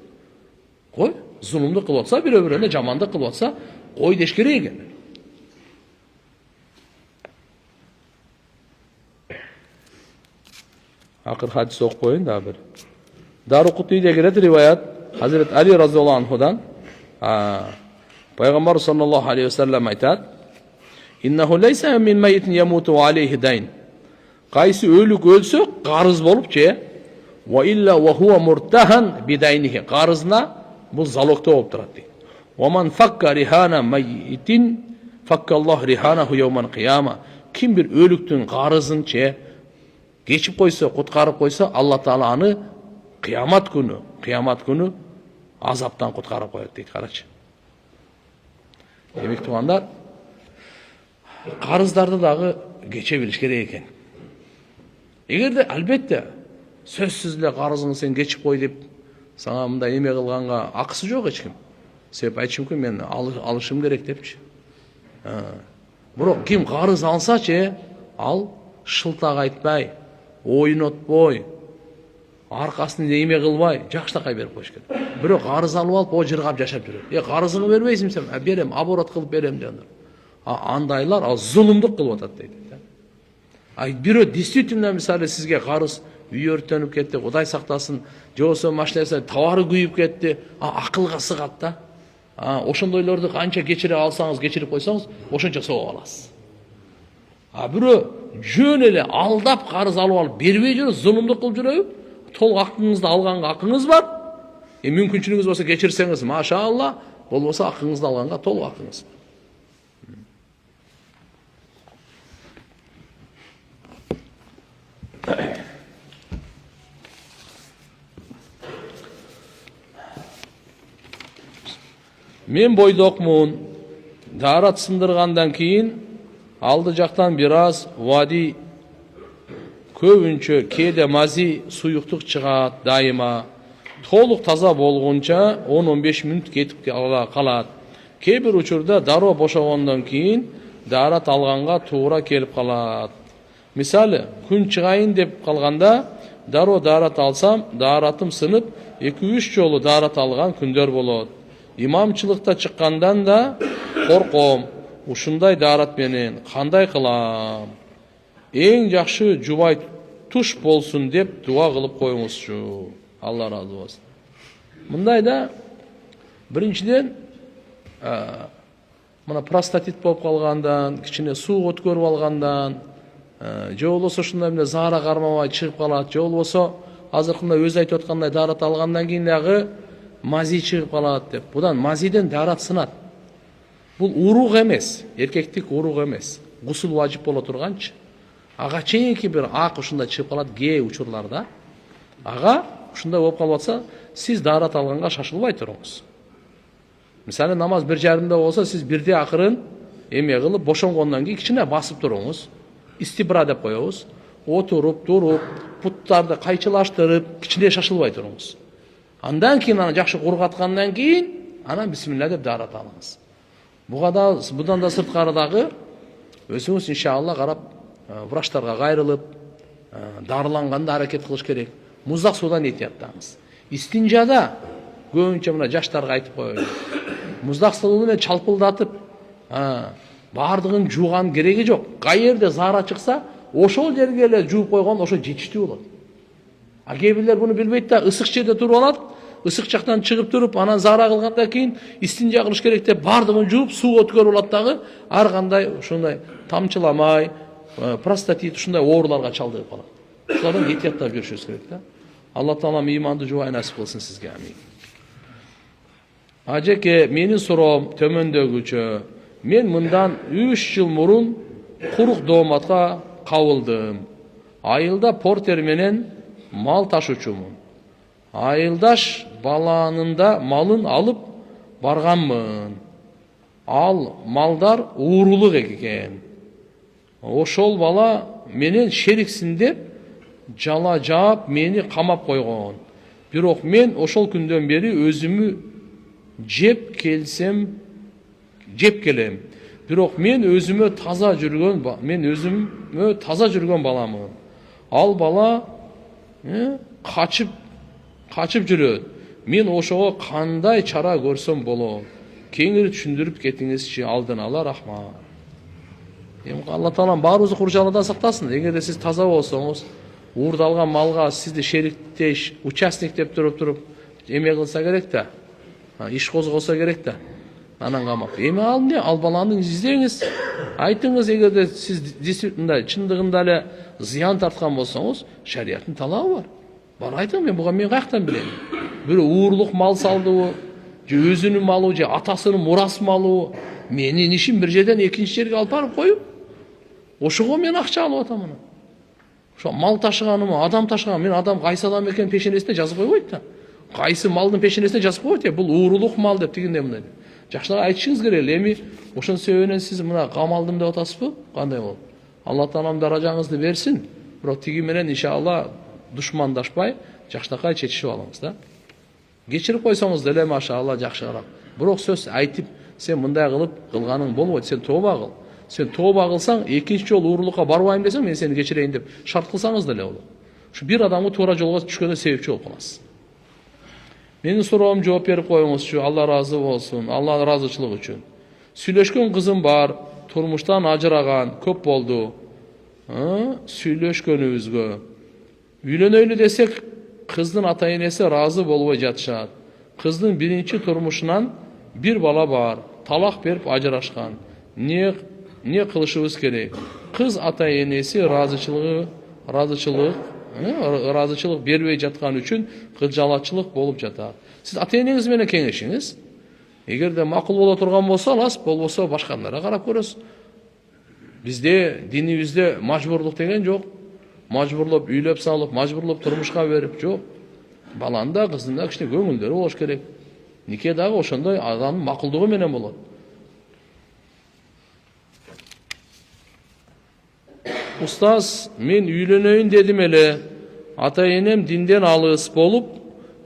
Speaker 1: Кой, зулумду кылып атса, бирөө-бирөөнө жамандык кылып атса, кой деш керек экен. Акыр хадис окуп коеюн да бир. Дарукутийде келет риваят. Hazret Ali razıyallahu anhudan Peygamber sallallahu aleyhi ve sellem aytadi: "İnnehu leysa min meyitin yamutu aleyhi dayn." Qaysi ölük ölse qarız bolup je, ve illa ve huwa murtahan bidaynihi. Qarızna bu zalokta bolup turadi deydi. "Ve men fakka rihana meyitin fakkallahu rihanahu yawmal qiyama." Kim bir ölüktün qarızın je geçip koysa, kutkarıp koysa, Allah Taala anı kıyamet günü azaptan kutkarıp koyat deydi. Karaçı. Demek tuğanlar, qarızdardı dağı geçe biliş gerek eken. Eğer de elbette sözsüzle qarızını sen geçip koy deyip sana mında emek kılganга akısı yok hiç kim. Sebep aytışım ki men alışım gerek deyipçi. Bırak kim qarız alsaçı, al şıltaq aytpay, oyun otboy, arkasını emek kılbay, жақшылыққа беріп қойыш керек. Бирок қарыз алып алып, о жырғап жашап жүреді. Қарызыңы бербейсің сен, берем, оборот қылып берем дегендер. Андайлар зұлымдық қылып атат дейді. Бирөө действительно мисалы сізге қарыз үй өртеніп кетті, Құдай сақтасын, же болса машинасы товары күйіп кетті, ақылға сығат да. Ошондойлорду канча кечире алсаңыз, кечирип койсоңуз, ошончо соо аласыз. Бирөө жөн эле алдап қарыз алып алып бербей жүрүп, зұлымдық кылып жүрөбү? Толық ақыңызды алғанға ақыңыз бар. Мүмкіншілігіңіз болса кешірсеңіз, машалла, болмаса ақыңызды алғанға толық ақыңыз бар. Мен бойдоқмун. Дарат сындырғандан кейін алды жақтан бираз вади көбүнчө кээде мази суюктук чыгат дайыма. Толук таза болгонча 10-15 мүнөт кетип калат. Кээ бир учурда дароо бошогондон кийин дарат алганга туура келип калат. Мисалы, күн чыгайын деп калганда дароо дарат алсам, даратым сынып, 2-3 жолу дарат алган күндөр болот. Имамчылыкта чыккандан да корком. Ушундай дарат менен кандай кылам? Эң жакшы жубай туш болсун деп дуа кылып коюңузчу. Allah razı olsun. Мындайда биринчиден мына простатит болуп калгандан, кичине суу өткөрүп алгандан, же болбосо ушундай эмне заара кармабай чыгып калат, же болбосо азыркында өзү айтып аткандай дарат алгандан кийин дагы мази чыгып калат деп. Будан мазиден дарат сынат. Бул урук эмес, эркектик урук эмес. Гусул важип боло турганчы. Ага чейинки бир ак ушундай чыгып калат кээ учурларда. Ага ушундай болуп калып атса, сиз дарат алганга шашылбай туруңуз. Мисалы намаз 1:30 болсо, сиз 1-де акырын эме кылып бошонгондон кийин кичине басып туруңуз. Истибра деп коебуз. Отуруп, туруп, путтарды кайчылаштырып, кичине шашылбай туруңуз. Андан кийин аны жакшы кургаткандан кийин, анан бисмилла деп дарат алыңыз. Будан да сырткары дагы өзүңүз иншалла карап врачтарга кайрылып, дарыланганда аракет кылыш керек. Муздак суудан этияттаңыз. Истинжада көбүнчө мына жаштарга айтып коеюн. Муздак суу менен чалпылдатып, бардыгын жууган кереги жок. Кайерде заара чыкса, ошол жерге эле жууп койгон ошо жетиштүү болот. А кээ бирлер буну билбейт да, ысык жерде туруп алат, ысык жактан чыгып туруп, анан заара кылгандан кийин истинжа кылыш керек деп бардыгын жууп, суу өткөрүп алат дагы, ар кандай ушундай тамчыламай, простатит ушундай ооруларга чалдыгып калат. Ушулардан этияттап жүрүшүбүз керек да. Алла Таалам иманды жубай насип кылсын сизге, амин. Ажеке, менин суроом төмөндөгүчө. Мен мындан 3 жыл мурун курук дооматка кабылдым. Айылда портер менен мал ташуучумун. Айылдаш баланында малын алып барганмын. Ал малдар уурулук экен. Ошол бала менен шериксин деп жала жаап мени камап койгон. Бирок мен ошол күндөн бери өзүмү жеп келем. Бирок мен өзүмө таза жүргөн баламын. Ал бала качып жүрөт. Мен ошого кандай чара көрсөм болот? Кеңири түшүндүрүп кетиңизчи, алдын ала рахмат. Алла Таалам баарыбызды куржаладан сактасын. Эгерде сиз таза болсоңуз, уурдалган малга сизди шериктеш, участник деп туруп эме кылса керек да. Иш козголсо керек да. Анан камап. Эми ал эмне? Ал баланы издеңиз. Айтыңыз, эгерде сиз действительно чындыгында эле зыян тарткан болсоңуз, шариаттын талабы бар. Бар айтың, мен буга мен каяктан билем? Бирөө уурулук мал салдыбы, же өзүнүн малыбы, же атасынын мурас малыбы? Менин ишим бир жерден экинчи жерге алып барып коюп, ошого мен акча алып атам аны. Ошо мал ташыганымы, адам ташыган, мен адам кайсы адам экен пешенесине жазып койбойт да. Кайсы малдын пешенесине жазып койбойт, бул уурулук мал деп тигиндей мындай. Жакшылап айтышыңыз керек эле. Эми ошон себебинен сиз мына камалдым деп атасызбы? Кандай болот? Алла Таалам даражаңызды берсин. Бирок тиги менен иншалла душмандашпай, жакшынакай чечишип алыңыз да. Кечирип койсоңуз деле машалла жакшыраак. Бирок сөз айтып, сен мындай кылганың болбойт, сен тооба кыл. Сен тооба кылсаң, экинчи жолу уурулукка барбайм десең, мен сени кечирейин деп шарт кылсаңыз деле болот. Ушу бир адамга туура жолго түшкөнгө себепчи болуп каласыз. Менин суроомо жооп берип коюңузчу, Алла разы болсун, Алла разычылык үчүн. Сүйлөшкөн кызым бар, турмуштан ажыраган, көп болду. Сүйлөшкөнүбүзгө. Үйлөнөйлү десек, кыздын ата-энеси разы болбой жатышат. Кыздын биринчи турмушунан бир бала бар, талак берип ажырашкан. Не кылышыбыз керек? Кыз ата-энеси разычылык бербей жаткан үчүн кылжалачылык болуп жатат. Сиз ата-энеңиз менен кеңешиңиз. Эгерде макул боло турган болсо, аласыз, болбосо башкаларга карап көрөсүз. Бизде динибизде мажбурлук деген жок. Мажбурлоп үйлөп салып, мажбурлоп турмушка берип жок. Баланын да, кыздын да кичине көңүлдөрү болуш керек. Нике дагы ошондой адамдын макулдугу менен болот. Устаз, мен үйлөнөйүн дедим эле. Ата-энем динден алыс болуп,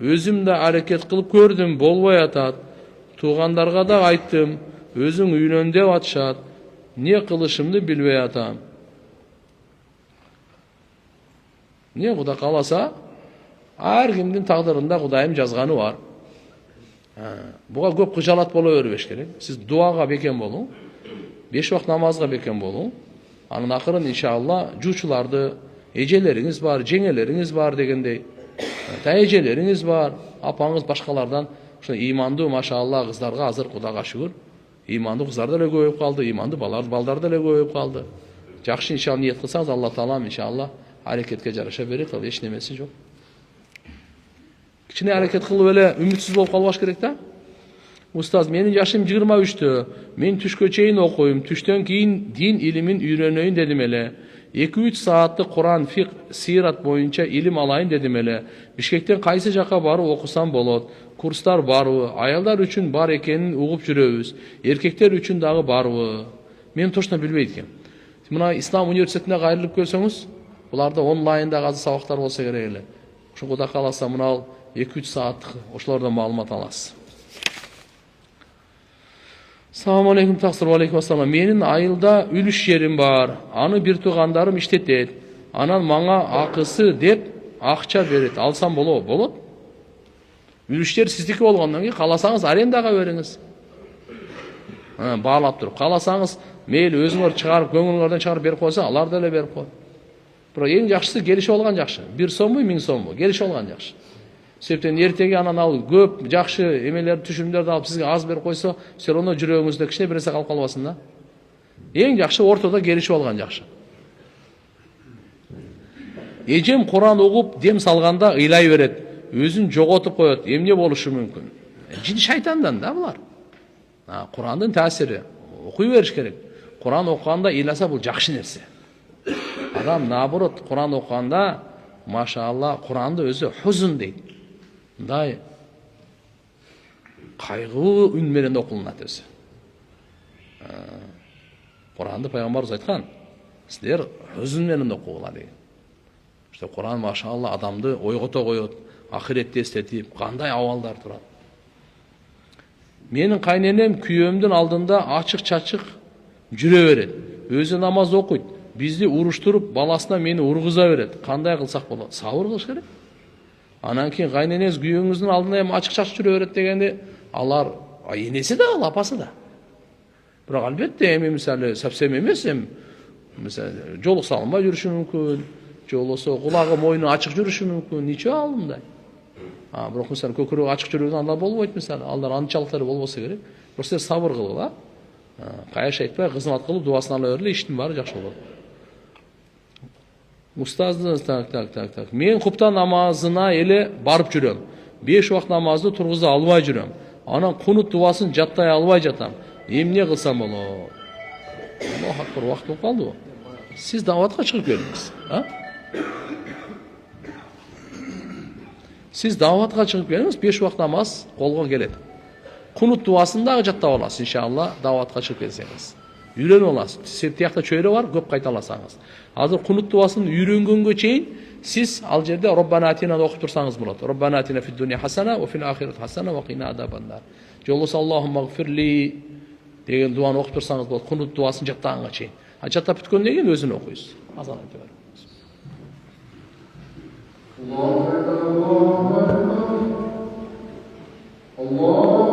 Speaker 1: өзүм да аракет кылып көрдүм, болбой атат. Туугандарга да айттым, өзүң үйлөн деп атышат. Не кылышымды билбей атам. Не Кудай кааласа, ар кимдин тагдырында Кудайым жазганы бар. Буга көп кыжалат боло бербеш керек. Сиз дуага бекем болуң, 5 вакыт намазга бекем болуң. Анын акырын иншалла жуучуларды, эжелериңиз бар, жеңелериңиз бар дегендей. Эжелериңиз бар, апаңыз башкалардан ошо имандуу машалла кыздарга азыр Кудайга шүгүр. Имандуу кыздар деле көбөйүп калды, имандуу балдар деле көбөйүп калды. Жакшы иншалла ниет кылсаңыз, Алла Таалам иншалла аракетке жараша берет, ал эч немеси жок. Кичине аракет кылып эле үмүтсүз болуп калбаш керек да. Устаз, менин жашым 23-тө. Мен түшкө чейин окуйм. Түштөн кийин дин илимин үйрөнөйүн дедим эле. 2-3 сааттык Куран, фик, сират боюнча илим алайын дедим эле. Бишкектен кайсы жака барып окусам болот? Курстар барбы? Аялдар үчүн бар экенин угуп жүрөбүз. Эркектер үчүн дагы барбы? Мен точно билбейт экем. Мына Ислам университетине кайрылып келсеңиз, буларда онлайнда азыр сабактар болсо керек эле. Ошо Кудай кааласа мына 2-3 сааттык ошолордон маалымат аласыз. Assalamu alaikum taqsir wa alaikum assalam. Menin ayılda ülüş yerim var. Anı bir tuğandarım iştetet. Anan maňa akısı dep akça beret. Alsam bolot. Bolot. Ülüşler sizdiki bolgandan keyin kalasaňyz arendaga beriňiz. Bağlap durup. Kalasaňyz meyli özüňөр çıgarıp, göňüňizden çıgarıp berip koysa, alar da ele berip koy. Bira eň jakşysy gelişi bolgan jakşı. 1 so'mmy 1000 so'mmy gelişi bolgan jakşı. Sebepten ertegi anan al köp jakşı emeler düşürümlerdi alıp sizge az berip koysa, sen onu jüregiňizde kiçine birese kalıp kalbasın da. Eň jakşı ortada gelişi bolgan jakşı. Ejem Kur'an okup dem salganda ıylay beret. Özün jogotup koyot. Emne boluşu mümkün. Jin şaytandan da bular. Kur'andın täsiri. Okuy beriş gerek. Kur'an okuganda ıylasa bu jakşı nerse. Adam naborot Kur'an okuganda maşallah Kur'anda özü huzun deydi. Day kaygı ün menен okulunat özü. Kur'anda Peygamberimiz aytkan, sizler huzun menен okugula deydi. İşte Kur'an maşallah adamdı oygota koyot, ahiretте estetip, kanday avaldar turat. Menin kaynenem kүйөөмдүн алдында açık-çaçık jüre beret. Özü namaz okuyt. Bizdi uruşturup balasına meni urguza beret. Kanday kılsak bolat? Sabır kılış gerek. Anan keyin kayneneniz kүйөөңүздүн алдында hem açık-çaçık jüre beret degende alar enesi de al, apası da. Biroq albatta emi misali sapsem emes hem misali joluk salınmay жүрүшү мүмкүн. Jolasa kulagı moynu açık жүрүшү мүмкүн. Niçe alımday? Biroq misali kökürög açık жүрөгөн алар болбойт misali. Алар анчалыктары болбосо керек. Biroq siz sabır kılıp, каяш айтпай кызмат кылып дуасын ала берле, иштин баары жакшы болот. Ustazdınız tak. Men kupta namazına ele barıp жүрөm. 5 vakt namazды turguza albay жүрөm. Anan kunut duaсын jattay albay jatam. Emne kılsam bolot? Allahu akbar, vakt bolup kaldı bu. Siz davatga çıkıp geldiniz. Siz davatga çıkıp geldiniz, 5 vakt namaz kolga gelet. Kunut duasında jattap alasiz inşallah davatga çıkıp gelseniz. Үйрөнүp аласыз. Сен тиякта чөйрө бар, көп кайталасаңыз. Азыр кунут дуасын үйрөнгөнгө чейин сиз ал жерде Роббана атинаны окуп турсаңыз болот. Роббана атина фид дуния хасана ва фил ахирати хасана ва кина азабаннар. Жолдос Аллахумма гфирли деген дуаны окуп турсаңыз болот. Кунут дуасын жаттаганга чейин. Жаттап бүткөндөн кийин өзүн окуйсуз. Азан айта бериңиз. Аллаху акбар. Аллаху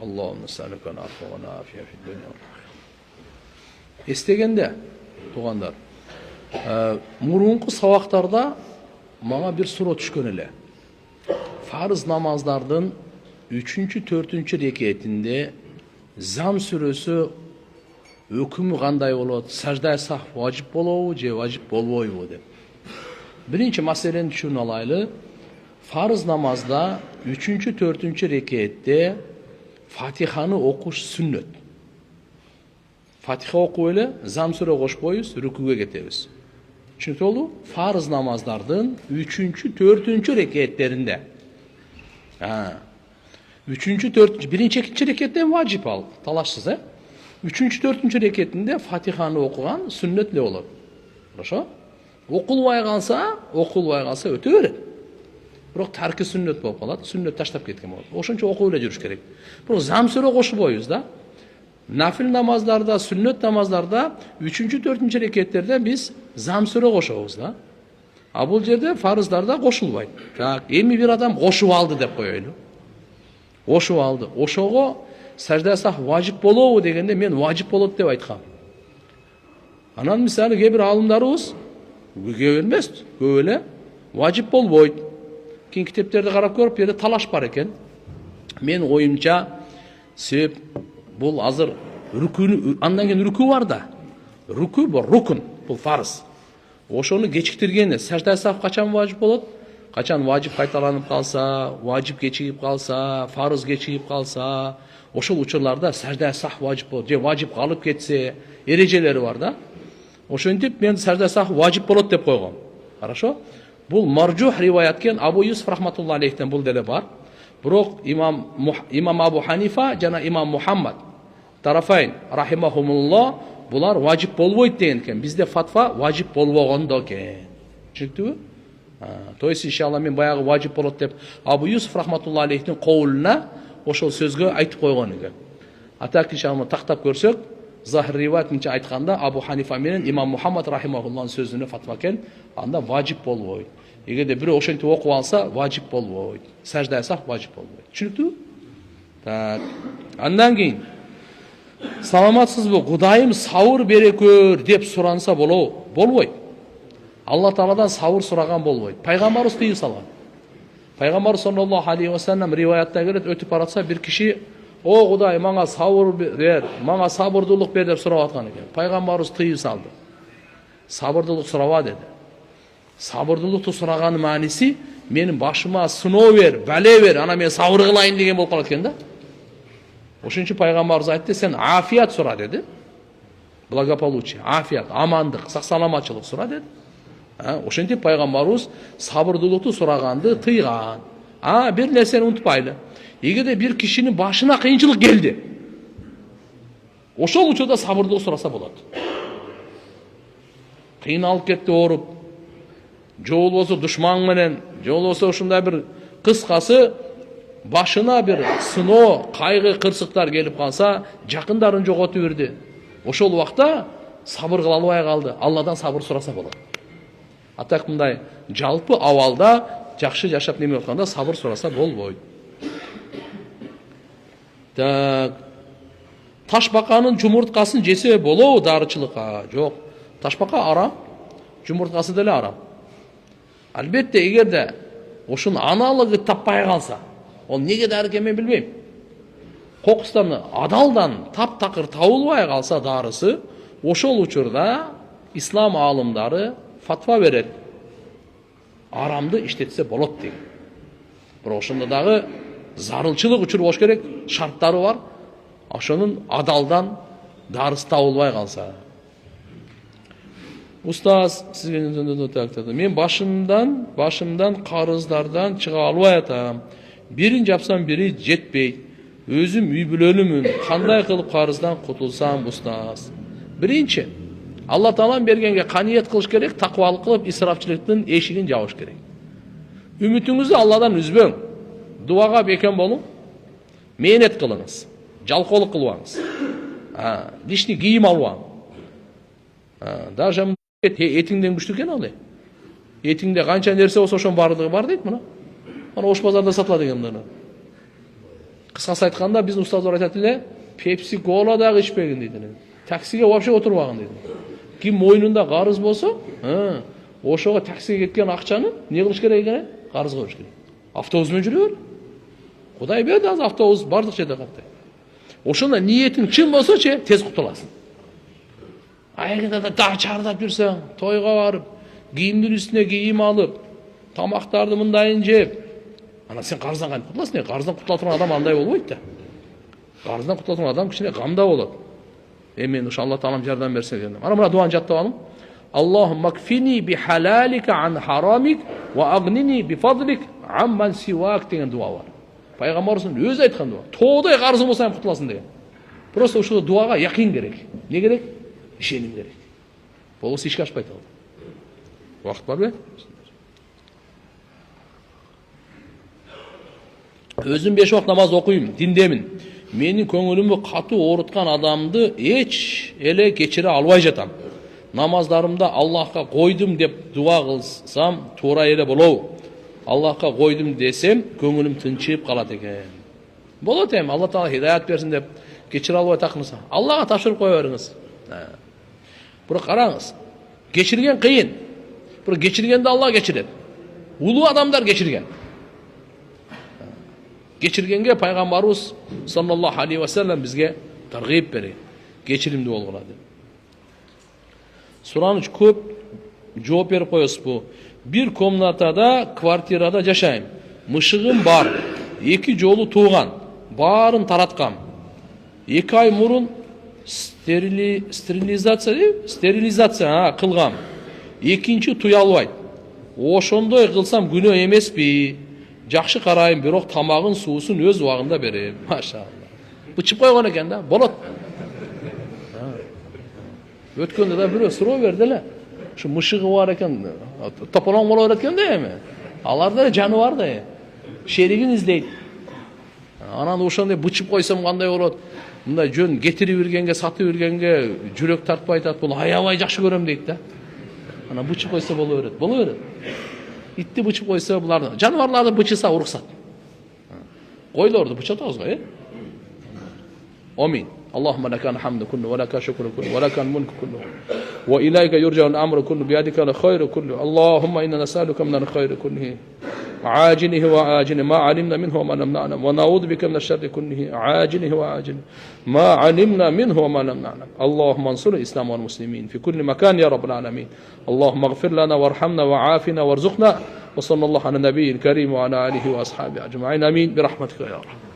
Speaker 1: Allahümme sallallahu aleyhi ve afiye fid dünya. Estegende tuğanlar, murunku sabaklarda bana bir sura düşkön ele. Farz namazlardan 3. 4. reketinde Zam suresi hükümü qanday bolot, sajda sah vacip bolobu je vacip bolboybu dep. Birinci maseleni düşün alaylı. Farz namazda 3. 4. rekette Fatiha'nı okuş sünnet. Фатиха окуп эле зам сүрө кошпойбуз, рүкүгө кетебиз. Түшүнүктүү болду? Фарыз намаздардын 3-4 рекеттеринде. 3-4, биринчи, экинчи рекеттен важип ал, талашсыз, 3-4 рекетинде Фатиханы окуган сүннөт эле болот. Хорошо? Окулбай калса өтө берет. Бирок тарки сүннөт болуп калат, сүннөт таштап кеткен болот. Ошончо окуп эле жүрүш керек. Бирок зам сүрө кошпойбуз да. Нафил намаздарда, сүннөт намаздарда 3-4 рекеттерде биз зам сүрө кошобуз да. А бул жерде фарыздарда кошулбайт. Так, эми бир адам кошуп алды деп коелу. Кошуп алды. Ошого сажда сах важип болобу дегенде мен важип болот деп айткам. Анан мисалы кээ бир алымдарыбыз кээ эмес, көп эле важип болбойт. Кийин китептерди карап көрүп, жерде талаш бар экен. Мен оюмча себеп бул азыр рүкүнү, андан кийин рүкү бар да. Рүкү бул рукун, бул фарыз. Ошону кечиктиргенде сажда сах качан важип болот? Качан важип кайталанып калса, важип кечигип калса, фарыз кечигип калса, ошол учурларда сажда сах важип болот. Же важип калып кетсе, эрежелери бар да. Ошентип мен сажда сах важип болот деп койгом. Хорошо? Бул маржух риваят кен Абу Юсуф рахматуллахи алейхтен бул деле бар. Бирок имам Абу Ханифа жана имам Мухаммад тарафайн рахимахумуллах булар важип болбойт деген экен. Бизде фатва важип болбогондо экен. Түшүндүңбү? То есть иншалла мен баягы важип болот деп Абу Юсуф рахматуллахи алейхтин коулуна ошол сөзгө айтып койгон экен. Атак иншалла тактап көрсөк, Захир риваят менче айтканда Абу Ханифа менен имам Мухаммад рахимахуллахтын сөзүнө фатва экен, анда важип болбойт. Эгерде бирөө ошентип окуп алса, важип болбойт. Сажда жасак важип болбойт. Түшүнүктүүбү? Так. Андан кийин саламатсызбы, Кудайым сабыр бере көр деп суранса болобу? Болбойт. Алла Тааладан сабыр сураган болбойт. Пайгамбарыбыз тыйып салган. Пайгамбар саллаллаху алейхи ва саллям риваятта келет, өтүп баратса бир киши "О Кудай, мага сабыр бер, мага сабырдуулук бер" деп сурап аткан экен. Пайгамбарыбыз тыйып салды. Сабырдуулук сураба деди. Сабырдуулукту сураганын мааниси менин башыма сыноо бер, бале бер, ана мен сабыр кылайын деген болуп калат экен да. Ошончо пайгамбарыбыз айтты, сен афият сура деди. Благополучие, афият, амандык, сак саламатчылык сура деди. Ошентип пайгамбарыбыз сабырдуулукту сураганды тыйган. Бир нерсени унутпайлы. Эгерде бир кишинин башына кыйынчылык келди, ошол учурда сабырдуулук сураса болот. Кыйналып кетти, ооруп, же болбосо душман менен, же болбосо ушундай бир кыскасы башына бир сыноо, кайгы, кырсыктар келип калса, жакындарын жоготуп берди. Ошол убакта сабыр кыла албай калды. Алладан сабыр сураса болот. Атак мындай жалпы абалда жакшы жашап неме атканда сабыр сураса болбойт. Так. Ташбаканын жумурткасын жесе болобу дарычылыкка? Жок. Ташбака арам, жумурткасы деле арам. Албетте эгерде ошонун аналыгы таппай калса, ол неге дары экенин мен билбейм. Кокустан адалдан таптакыр табылбай калса дарысы, ошол учурда ислам аалымдары фатва берет. Арамды иштетсе болот деген. Бирок ошондо дагы зарылчылык учур болуш керек, шарттары бар. Ошонун адалдан дарысы табылбай калса. Устаз, сизге мен башымдан карыздардан чыга албай атам. Бирин жапсам бири жетпейт. Өзүм үй бүлөлүмүн. Кандай кылып карыздан кутулсам, устаз? Биринчи, Алла Таалам бергенге каниет кылыш керек, таквалык кылып, исрафчылыктын эшигин жабыш керек. Үмүтүңүздү Алладан үзбөң. Дуага бекем болуң. Мээнет кылыңыз. Жалкоолук кылбаңыз. Лишний кийим албаң. Даже этиңден күчтүү экен ал. Этиңде канча нерсе болсо ошонун баардыгы бар дейт мына. Ана ош базарда сатылат экен мына. Кыскасы айтканда биздин устаздар айтат эле, Пепси кола дагы ичпегин дейт. Таксиге вообще отурбагын дейт. Ким мойнунда карыз болсо, ошого таксиге кеткен акчаны не кылыш керек экен? Карызга бериш керек. Автобус менен жүрө бер. Кудай берди, азыр автобус бардык жерде катты. Ошондо ниетиң чын болсочу, тез кутуласың. Эгерде да чардап жүрсөң, тойго барып, кийимдин үстүнө кийим алып, тамактарды мындайын жеп, ана сен карыздан кантип кутуласың? Карыздан кутула турган адам андай болбойт да. Карыздан кутула турган адам кичине камда болот. Men uşa Allah Taalam jardam berse dedim. Ana muna duany jattap alın. Allahumma kfini bi halalika an haramik wa aghnini bi fadlik amman siwak degan dua var. Пайғамбарымыздың өзі айтқан дуа. Тоғдай қарызың болса ham құтыласың деген. Просто ошол дуаға яқин керек. Не керек? Ишеним керек. Болысы ишке ашпайды ал. Уақыт бар бе? Өзім 5 уақыт намаз оқимын, диндемін. Менің көңілімді қатты орытқан адамды эч эле кечире албай жатам. Намаздарымда Аллахқа қойдым деп дуа қылсам, тура эле болобу? Аллахқа қойдым десем, көңілім тынчып қалады екен. Болады эми, Алла Таала хидаят берсин деп кечире албай тақмаса, Аллаға тапшырып қоя беріңіз. Бирок қараңыз, кечирген қиын. Бирок кечиргенди Алла кечирет. Улуу адамдар кечирген. Кечиргенге пайғамбарыбыз саллаллаху алейхи ва саллям бизге таргиб берген. Кечиримди болгула деп. Сураныч көп жооп берип коесуз бу. Bir komnatada, kvartirada жашайм. Мышыгым бар. 2 жолу тууган. Баарын тараткам. 2 ай мурун стерилизация кылгам. Экинчи туя албайт. Ошондой кылсам күнөө эмеспи? Жакшы карайм, бирок тамагын, суусун өз убагында берем. Машалла. Бычып койгон экен да, болот. Өткөндө да бирөө суроо берди эле. Şu mышыгы бар екен, тополоң боло берет экен да эми. Алар да жаныбар да. Шеригин издейт. Анан ошондой бычып койсом кандай болот? Мындай жөн кетирип бергенге, сатып бергенге жүрөк тартпай атат, бул аябай жакшы көрөм дейт да. Анан бычып койсо боло берет. Боло берет. Итти бычып койсо булар жаныбарларды бычыса уруксат. Койлорду бычатабыз го, Амин. اللهم لك الحمد كله ولك الشكر كله ولك الملك كله وإليك يرجع الأمر كله بيدك الخير كله اللهم إنا نسألك من الخير كله عاجله وآجله ما علمنا منه وما لم نعلم ونعوذ بك من الشر كله عاجله وآجله ما علمنا منه وما لم نعلم اللهم انصر الإسلام والمسلمين في كل مكان يا رب العالمين اللهم اغفر لنا وارحمنا وعافنا وارزقنا وصلى الله على النبي الكريم وعلى آله وأصحابه أجمعين آمين برحمتك يا رب